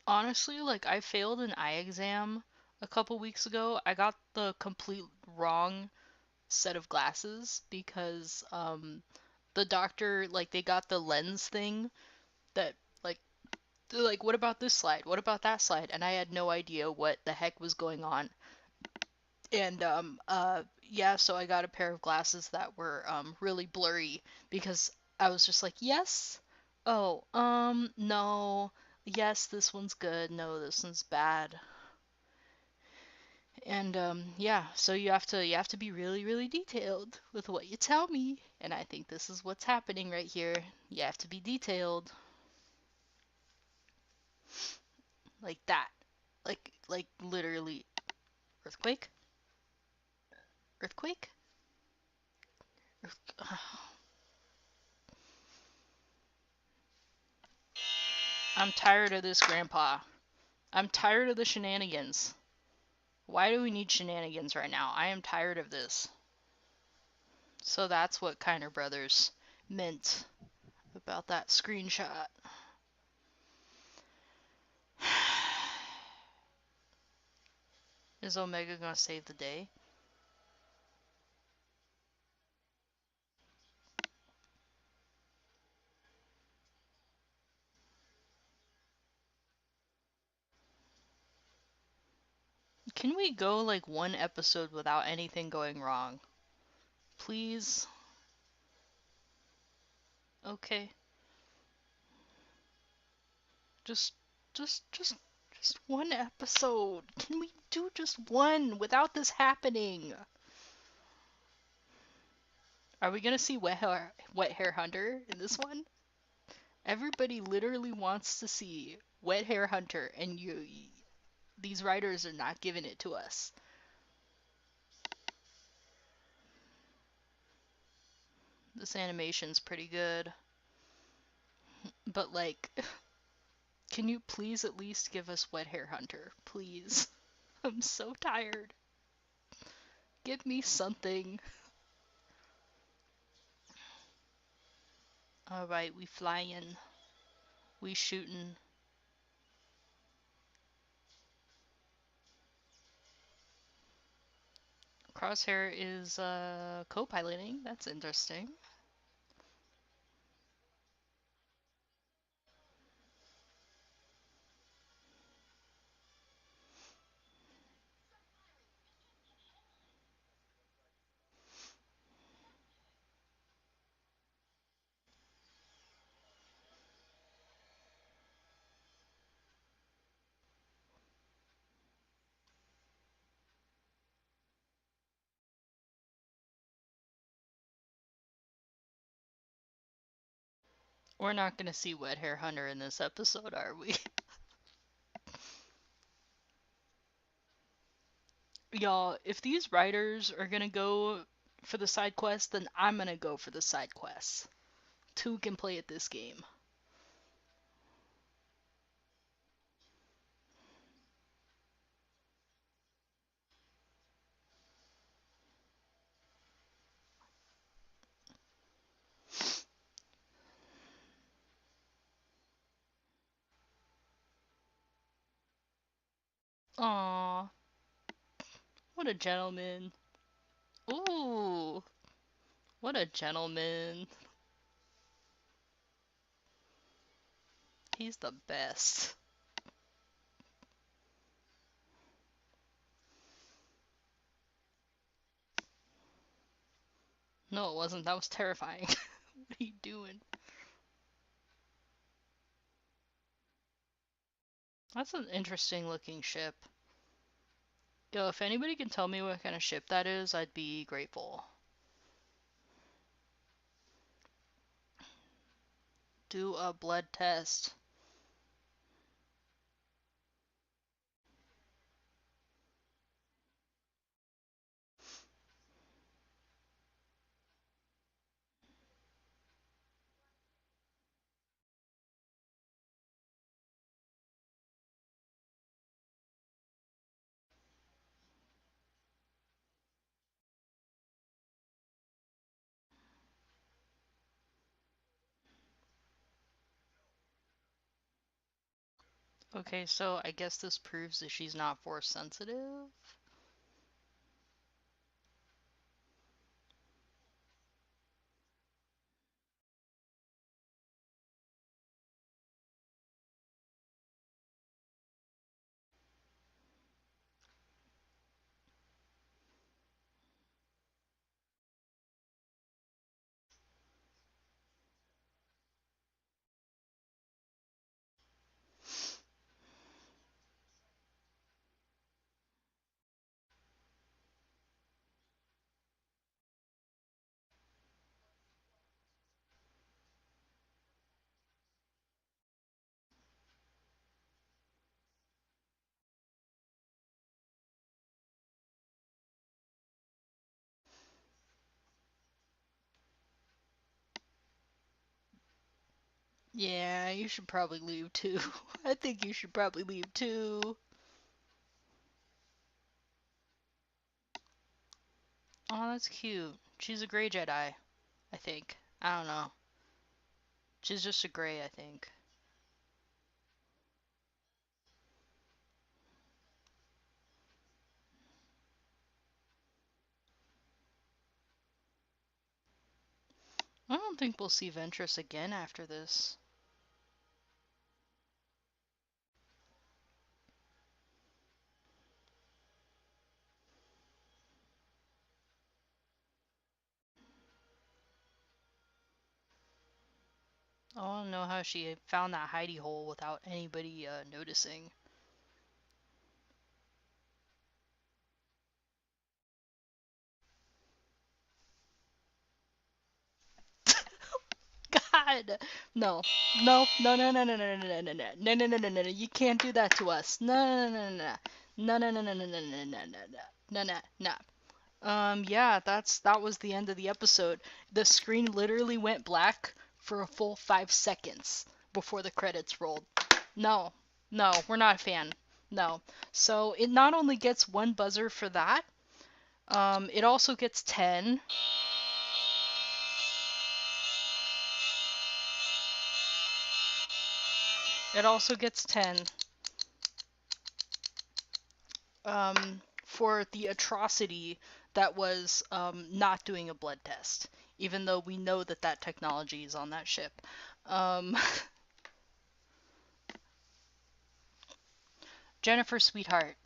honestly, like, I failed an eye exam a couple weeks ago. I got the complete wrong set of glasses because, the doctor, like, they got the lens thing that, like, they're like, what about this slide? What about that slide? And I had no idea what the heck was going on. And yeah, so I got a pair of glasses that were really blurry because I was just like, yes, oh, no, yes, this one's good, no, this one's bad. And yeah, so you have to be really, really detailed with what you tell me, and I think this is what's happening right here. You have to be detailed like that, like literally. Earthquake, earthquake. I'm tired of this, Grandpa. I'm tired of the shenanigans. Why do we need shenanigans right now? I am tired of this. So that's what Kiner Brothers meant about that screenshot. Is Omega gonna save the day? Can we go like one episode without anything going wrong? Please? Okay. Just just one episode. Can we do just one without this happening? Are we gonna see Wet Hair Hunter in this one? Everybody literally wants to see Wet Hair Hunter, and these writers are not giving it to us. This animation's pretty good, but like, can you please at least give us Wet Hair Hunter, please? I'm so tired. Give me something. All right, we flying, we shooting. Crosshair is co-piloting. That's interesting. We're not gonna see Wet Hair Hunter in this episode, are we? Y'all, if these writers are gonna go for the side quest, then I'm gonna go for the side quests. Two can play at this game. Aww, what a gentleman. Ooh, what a gentleman. He's the best. No, it wasn't. That was terrifying. What are you doing? That's an interesting looking ship. Yo, if anybody can tell me what kind of ship that is, I'd be grateful. Do a blood test. Okay, so I guess this proves that she's not force sensitive. Yeah, you should probably leave too. I think you should probably leave too. Oh, that's cute. She's a gray Jedi, I think. I don't know. She's just a gray, I think. I don't think we'll see Ventress again after this. I don't know how she found that hidey hole without anybody noticing. God, no, no, no, no, no, no, no, no, no, no, no, no, no, no, no, no, you can't do that to us. No, no, no, no, no, no, no, no, no, no, no, no, no, no, no, no. Yeah, that was the end of the episode. The screen literally went black for a full 5 seconds before the credits rolled. No, no, we're not a fan. No. So it not only gets one buzzer for that, it also gets 10. It also gets 10 for the atrocity that was not doing a blood test, even though we know that that technology is on that ship. Um, Jennifer, sweetheart,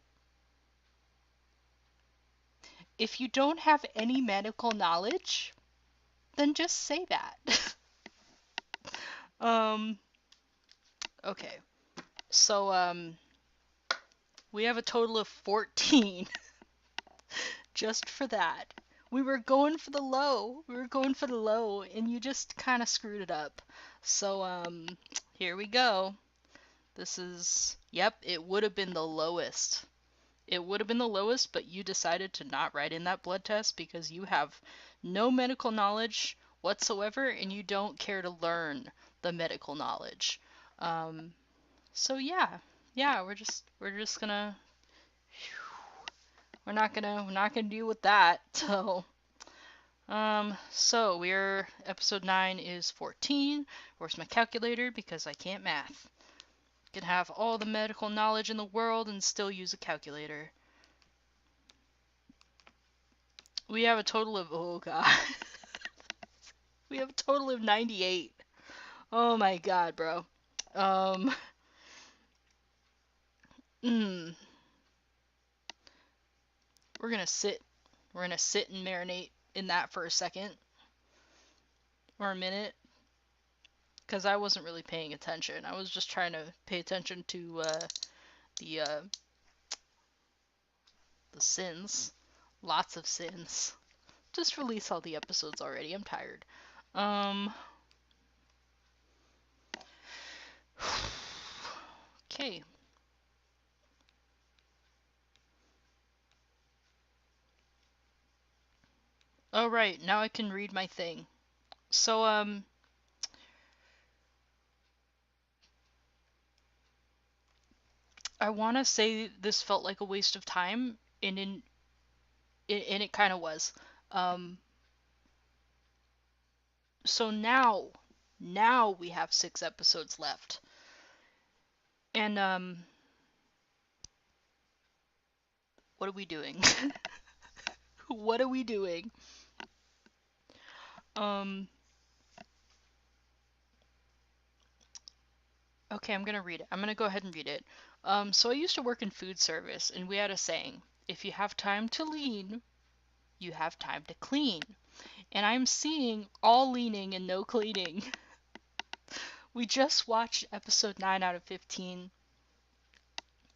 if you don't have any medical knowledge, then just say that. um, okay. So, we have a total of 14 just for that. We were going for the low. We were going for the low, and you just kind of screwed it up. So, here we go. This is, yep, it would have been the lowest. It would have been the lowest, but you decided to not write in that blood test because you have no medical knowledge whatsoever and you don't care to learn the medical knowledge. Um, so yeah, we're just gonna we're not gonna deal with that. So we're episode 9 is 14. Where's my calculator? Because I can't math. Can have all the medical knowledge in the world and still use a calculator. We have a total of, oh god. We have a total of 98. Oh my god, bro. Um, mm, we're gonna sit. We're gonna sit and marinate in that for a second or a minute, because I wasn't really paying attention. I was just trying to pay attention to the uh, the sins, lots of sins. Just release all the episodes already. I'm tired. Um. Okay. All right. Now I can read my thing. So I want to say this felt like a waste of time, and it kind of was. Um, so now we have 6 episodes left, and what are we doing? What are we doing? Um, okay, I'm gonna read it. I'm gonna go ahead and read it. So I used to work in food service, and we had a saying: if you have time to lean, you have time to clean. And I'm seeing all leaning and no cleaning. We just watched episode 9 out of 15.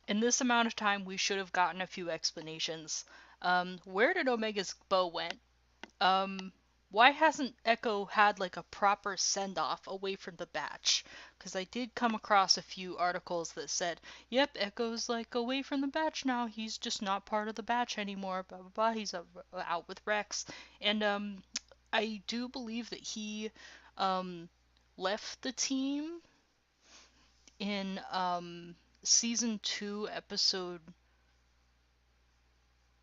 In this amount of time, we should have gotten a few explanations. Where did Omega's bow went? Um, why hasn't Echo had like a proper send off away from the batch? Because I did come across a few articles that said, yep, Echo's like away from the batch now. He's just not part of the batch anymore. Blah blah blah. He's out with Rex, and I do believe that he um left the team in season 2, episode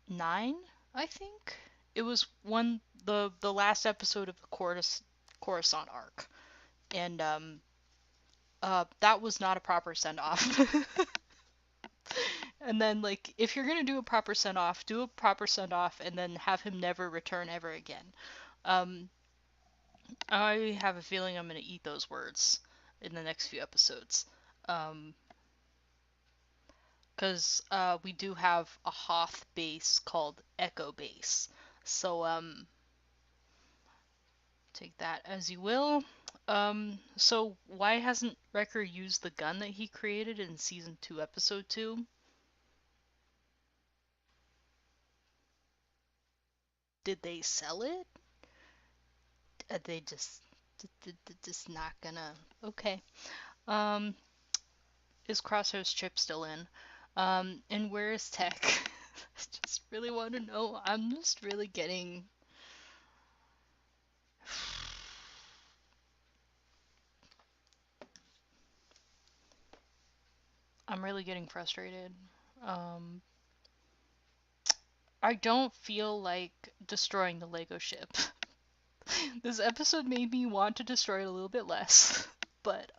9, I think. It was the last episode of the Coruscant arc, and that was not a proper send off. And then, like, if you're gonna do a proper send off, do a proper send off, and then have him never return ever again. Um, I have a feeling I'm gonna eat those words in the next few episodes. Um, because we do have a Hoth base called Echo Base. So take that as you will. So why hasn't Wrecker used the gun that he created in season 2, episode 2? Did they sell it? Are they just not gonna? Okay. Um, is Crosshair's chip still in? And where is Tech? I just really want to know. I'm just really getting. I'm really getting frustrated. Um, I don't feel like destroying the Lego ship. This episode made me want to destroy it a little bit less. But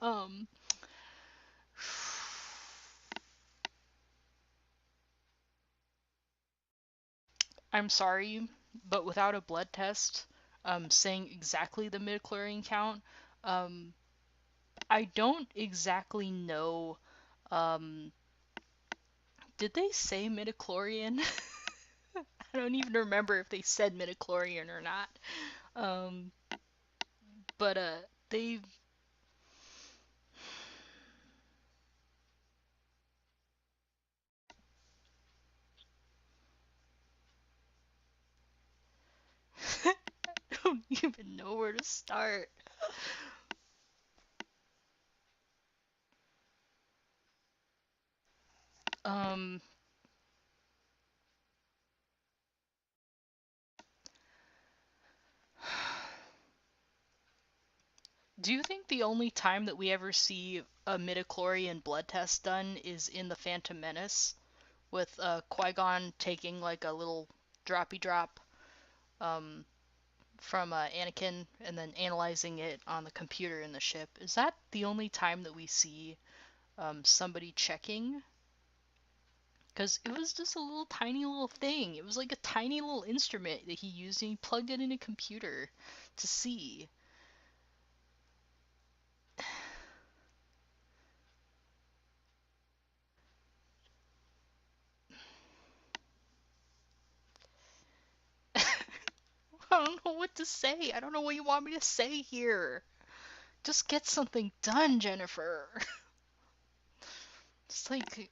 I'm sorry, but without a blood test saying exactly the midichlorian count, um I don't exactly know. um did they say midichlorian? I don't even remember if they said midichlorian or not. Um but they don't even know where to start. Um, do you think the only time that we ever see a midichlorian blood test done is in the Phantom Menace with Qui-Gon taking like a little droppy drop um, from Anakin and then analyzing it on the computer in the ship? Is that the only time that we see somebody checking? Because it was just a little tiny little thing. It was like a tiny little instrument that he used and he plugged it in a computer to see. I don't know what to say. I don't know what you want me to say here. Just get something done, Jennifer. It's like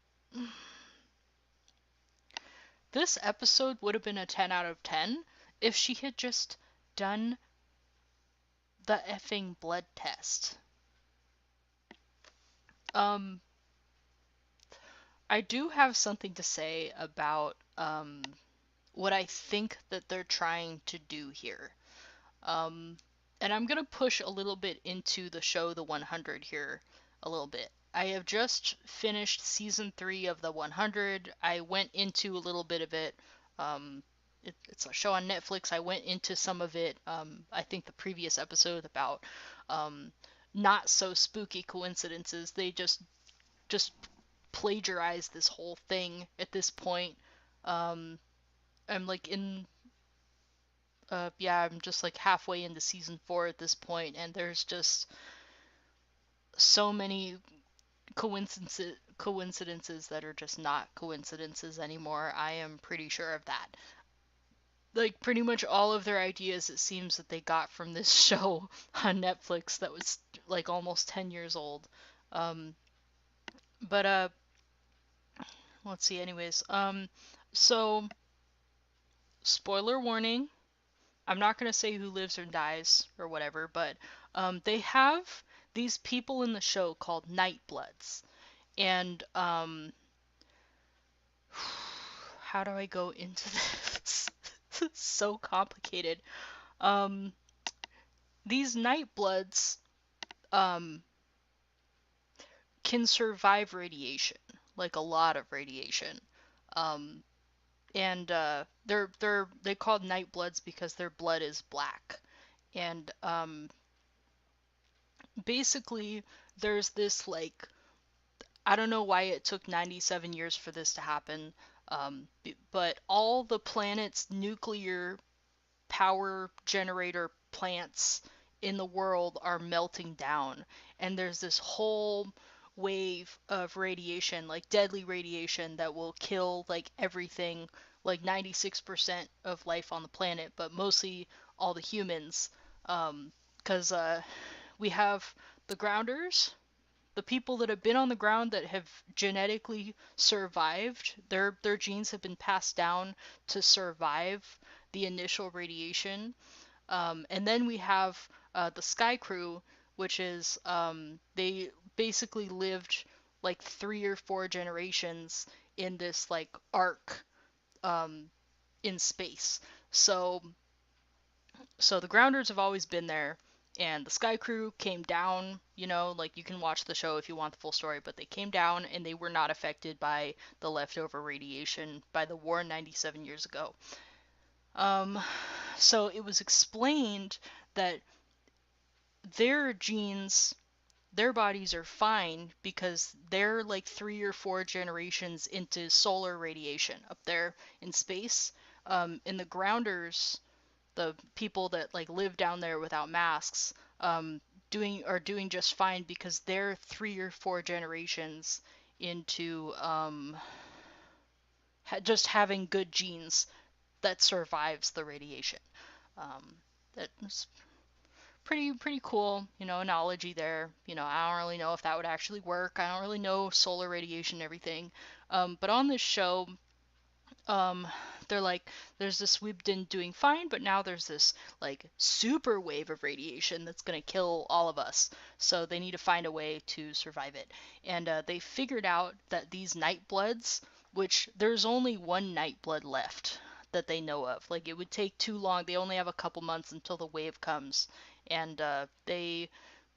this episode would have been a 10 out of 10 if she had just done the effing blood test. Um I do have something to say about what I think that they're trying to do here. Um, and I'm going to push a little bit into the show The 100 here a little bit. I have just finished season 3 of The 100. I went into a little bit of it. Um, it's a show on Netflix. I went into some of it, I think the previous episode about um, not so spooky coincidences. They just plagiarized this whole thing at this point. Um, I'm like in yeah, I'm just like halfway into season 4 at this point, and there's just so many coincidences that are just not coincidences anymore. I am pretty sure of that. Like pretty much all of their ideas, it seems that they got from this show on Netflix that was like almost 10 years old. Um, but let's see. Anyways, so spoiler warning. I'm not going to say who lives or dies or whatever, but they have these people in the show called Nightbloods. And how do I go into this? It's so complicated. Um, these Nightbloods um, can survive radiation, like a lot of radiation. Um, and they called Nightbloods because their blood is black. And basically there's this like I don't know why it took 97 years for this to happen, but all the planet's nuclear power generator plants in the world are melting down, and there's this whole wave of radiation, like deadly radiation, that will kill like everything, like 96% of life on the planet, but mostly all the humans, because we have the grounders, the people that have been on the ground that have genetically survived. Their genes have been passed down to survive the initial radiation. And then we have the Sky Crew, which is they basically lived like 3 or 4 generations in this like arc um, in space. So so the grounders have always been there, and the Sky Crew came down, like you can watch the show if you want the full story, but they came down and they were not affected by the leftover radiation by the war 97 years ago. um so it was explained that their genes, their bodies are fine because they're like 3 or 4 generations into solar radiation up there in space. And the grounders, the people that like live down there without masks, doing just fine because they're 3 or 4 generations into just having good genes that survives the radiation. That's pretty cool, analogy there. I don't really know if that would actually work. I don't really know solar radiation and everything. But on this show, um, they're like, there's this, we've been doing fine, but now there's this like super wave of radiation that's going to kill all of us. So they need to find a way to survive it. And they figured out that these night bloods, which there's only one night blood left that they know of. Like, it would take too long. They only have a couple months until the wave comes. And they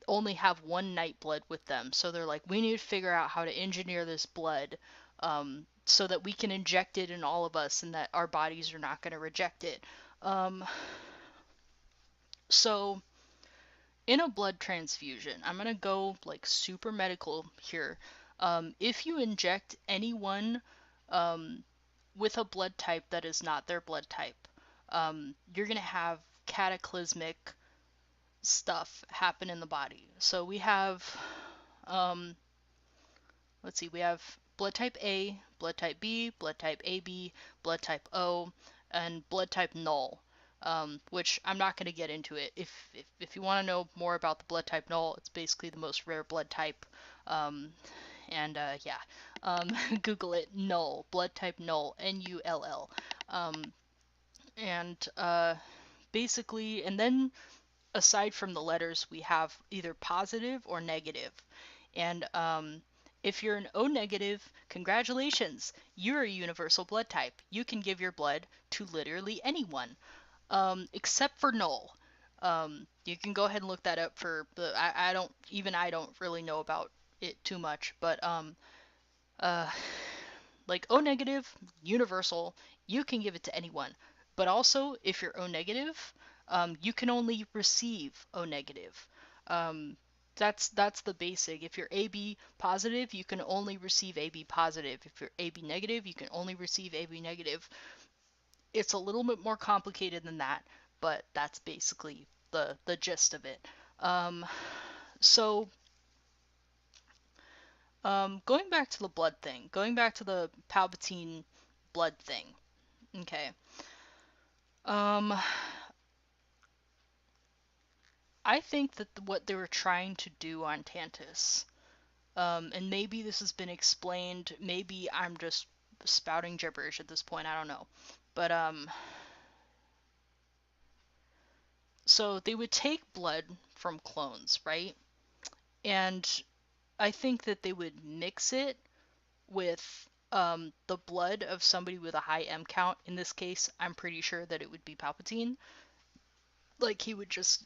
only have one night blood with them. So they're like, we need to figure out how to engineer this blood, so that we can inject it in all of us and that our bodies are not going to reject it. So in a blood transfusion, I'm going to go like super medical here. If you inject anyone with a blood type that is not their blood type, you're going to have cataclysmic stuff happen in the body. So we have, let's see, we have blood type A, blood type B, blood type AB, blood type O, and blood type null. Which I'm not going to get into it. If you want to know more about the blood type null, it's basically the most rare blood type. Yeah, Google it, null, blood type null, Null. And basically, and then aside from the letters, we have either positive or negative. And if you're an O negative, congratulations, you're a universal blood type. You can give your blood to literally anyone, except for null. You can go ahead and look that up for the. I don't really know about it too much, but uh, like O negative, universal, you can give it to anyone. But also, if you're O negative, you can only receive O negative. Um, that's the basic. If you're AB positive, you can only receive AB positive. If you're AB negative, you can only receive AB negative. It's a little bit more complicated than that, but that's basically the gist of it. So going back to the blood thing, going back to the Palpatine blood thing. Okay. I think that what they were trying to do on Tantus, and maybe this has been explained, maybe I'm just spouting gibberish at this point, I don't know. But, so they would take blood from clones, right? And I think that they would mix it with the blood of somebody with a high M count. In this case, I'm pretty sure that it would be Palpatine. Like, he would just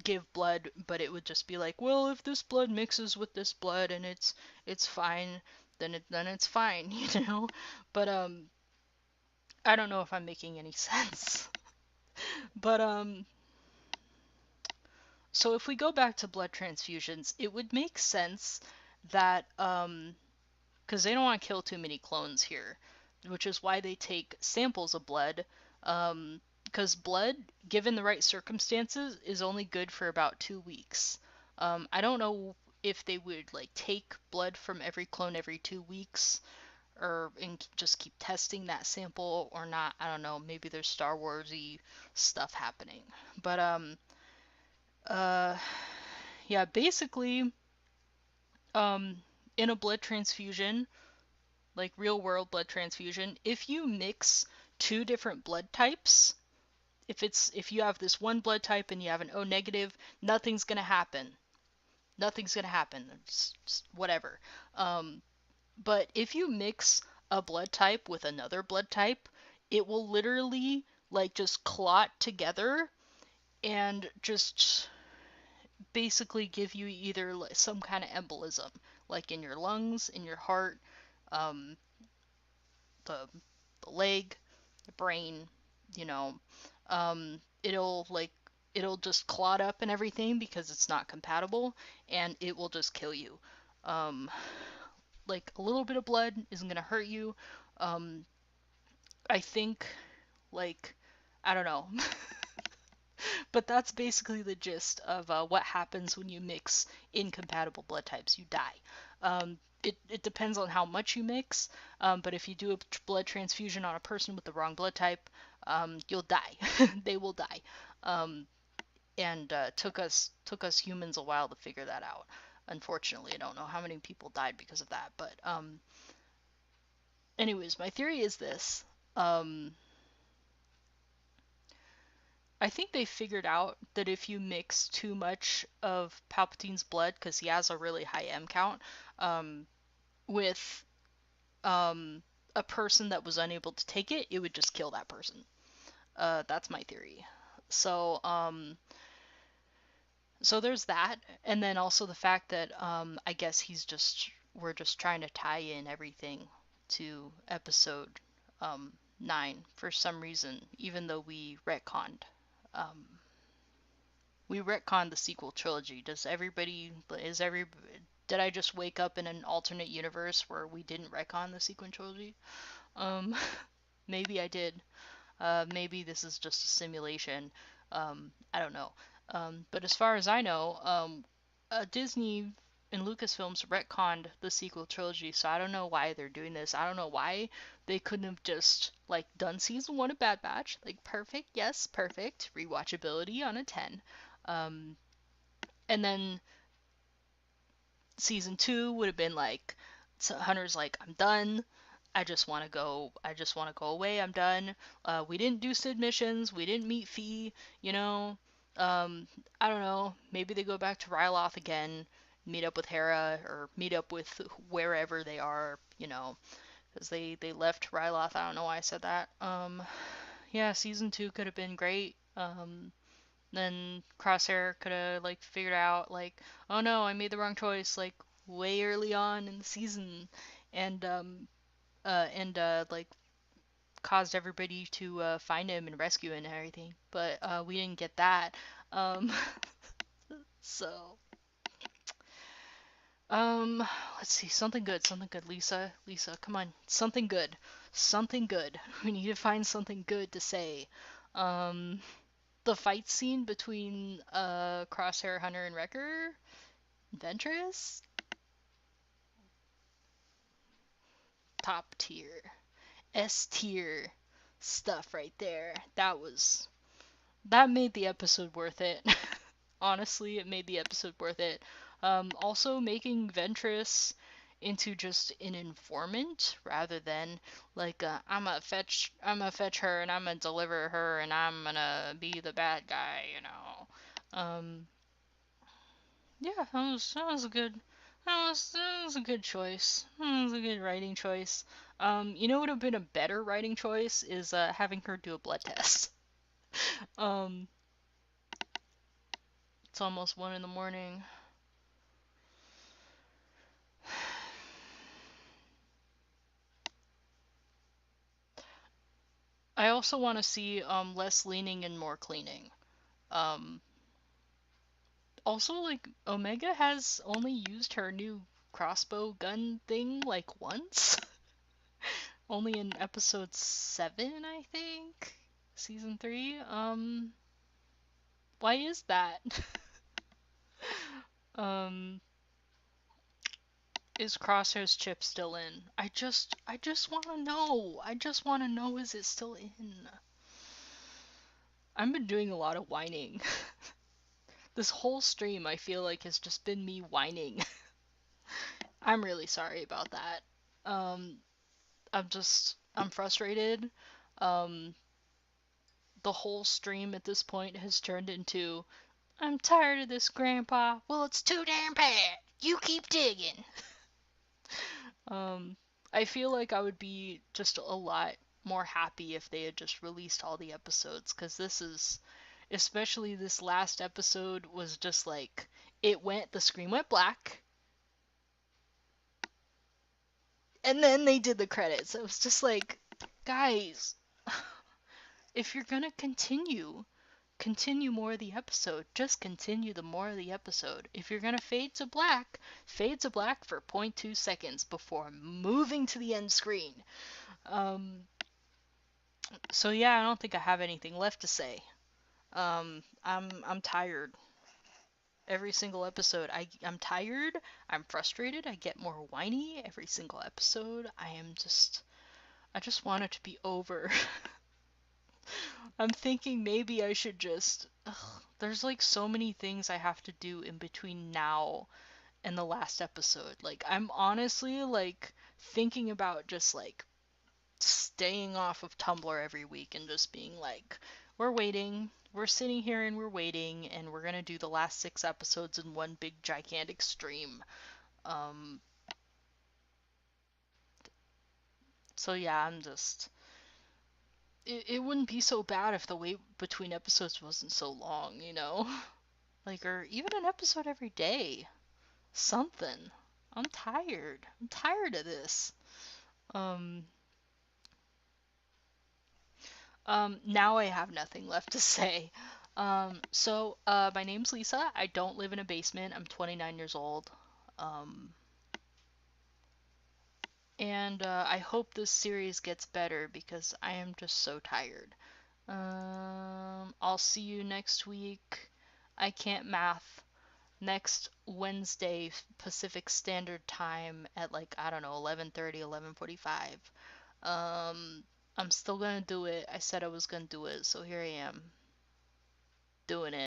give blood, but it would just be like, well, if this blood mixes with this blood and it's fine, then it's fine, you know? But I don't know if I'm making any sense. But so if we go back to blood transfusions, it would make sense that because they don't want to kill too many clones here, which is why they take samples of blood. Because blood, given the right circumstances, is only good for about 2 weeks. I don't know if they would like take blood from every clone every 2 weeks, or and just keep testing that sample or not. I don't know. Maybe there's Star Warsy stuff happening. But uh, yeah, basically, in a blood transfusion, like real world blood transfusion, if you mix two different blood types, if you have this one blood type and you have an O negative, nothing's gonna happen. Nothing's gonna happen. It's just whatever. But if you mix a blood type with another blood type, it will literally like just clot together and just basically give you either some kind of embolism, like in your lungs, in your heart, um, the leg, the brain, you know. It'll like it'll just clot up and everything because it's not compatible, and it will just kill you. Um, like a little bit of blood isn't gonna hurt you. Um, I think like I don't know. But that's basically the gist of what happens when you mix incompatible blood types. You die. It depends on how much you mix, but if you do a blood transfusion on a person with the wrong blood type, you'll die. They will die. Um, and took us humans a while to figure that out. Unfortunately, I don't know how many people died because of that. But anyways, my theory is this. Um, I think they figured out that if you mix too much of Palpatine's blood, because he has a really high M count, um, with um, a person that was unable to take it, it would just kill that person. That's my theory. So, so there's that, and then also the fact that I guess we're just trying to tie in everything to episode 9 for some reason, even though um, we retconned the sequel trilogy. Did I just wake up in an alternate universe where we didn't retcon the sequel trilogy? Um, maybe I did. Maybe this is just a simulation. I don't know. But as far as I know, Disney and Lucasfilms retconned the sequel trilogy, so I don't know why they're doing this. I don't know why they couldn't have just like done season 1 of Bad Batch, like perfect, yes, perfect, rewatchability on a 10. Um, and then season 2 would have been like, so Hunter's like, I'm done. I just want to go away. I'm done. We didn't do Sid missions. We didn't meet Fee. You know, I don't know. Maybe they go back to Ryloth again, meet up with Hera, or meet up with wherever they are. You know, because they left Ryloth. I don't know why I said that. Yeah, season 2 could have been great. Then Crosshair could have like figured out like, oh no, I made the wrong choice like way early on in the season, and like caused everybody to find him and rescue him and everything. But we didn't get that. Um, so let's see, something good, Lisa, come on, something good, something good. We need to find something good to say. Um, the fight scene between Crosshair, Hunter, and Wrecker, Ventress, top tier, S tier stuff right there. That made the episode worth it. Honestly, it made the episode worth it. Also, making Ventress into just an informant rather than like I'm gonna fetch her and I'm gonna deliver her and I'm gonna be the bad guy, you know. Yeah, that was a good that was a good choice. That was a good writing choice. You know what would have been a better writing choice is having her do a blood test. Um, it's almost 1 in the morning. I also want to see less leaning and more cleaning. Um, Also, like Omega has only used her new crossbow gun thing like once. Only in episode 7, I think. Season 3. Why is that? um is Crosshair's chip still in? I just want to know. I just want to know, is it still in? I've been doing a lot of whining. This whole stream I feel like has just been me whining. I'm really sorry about that. Um I'm frustrated. Um the whole stream at this point has turned into, I'm tired of this, Grandpa. Well, it's too damn bad. You keep digging. Um, I feel like I would be just a lot more happy if they had just released all the episodes, because especially this last episode was just like, the screen went black, and then they did the credits. It was just like, guys, if you're gonna continue more of the episode. Just continue the more of the episode. If you're gonna fade to black for 0.2 seconds before moving to the end screen. Um, so yeah, I don't think I have anything left to say. I'm tired. Every single episode, I'm tired. I'm frustrated. I get more whiny every single episode. I just want it to be over. I'm thinking maybe I should just. Ugh, there's like so many things I have to do in between now and the last episode. Like, I'm honestly like thinking about just like staying off of Tumblr every week and just being like we're waiting. We're sitting here and we're waiting, and we're gonna do the last 6 episodes in one big gigantic stream. Um, so yeah, I'm just. It wouldn't be so bad if the wait between episodes wasn't so long, you know? Like, or even an episode every day. Something. I'm tired. I'm tired of this. Um, now I have nothing left to say. My name's Lisa. I don't live in a basement. I'm 29 years old. Um, and I hope this series gets better because I am just so tired. I'll see you next week. I can't math. Next Wednesday Pacific Standard Time at like I don't know 11:30, 11:45. I'm still gonna do it. I said I was gonna do it, so here I am doing it.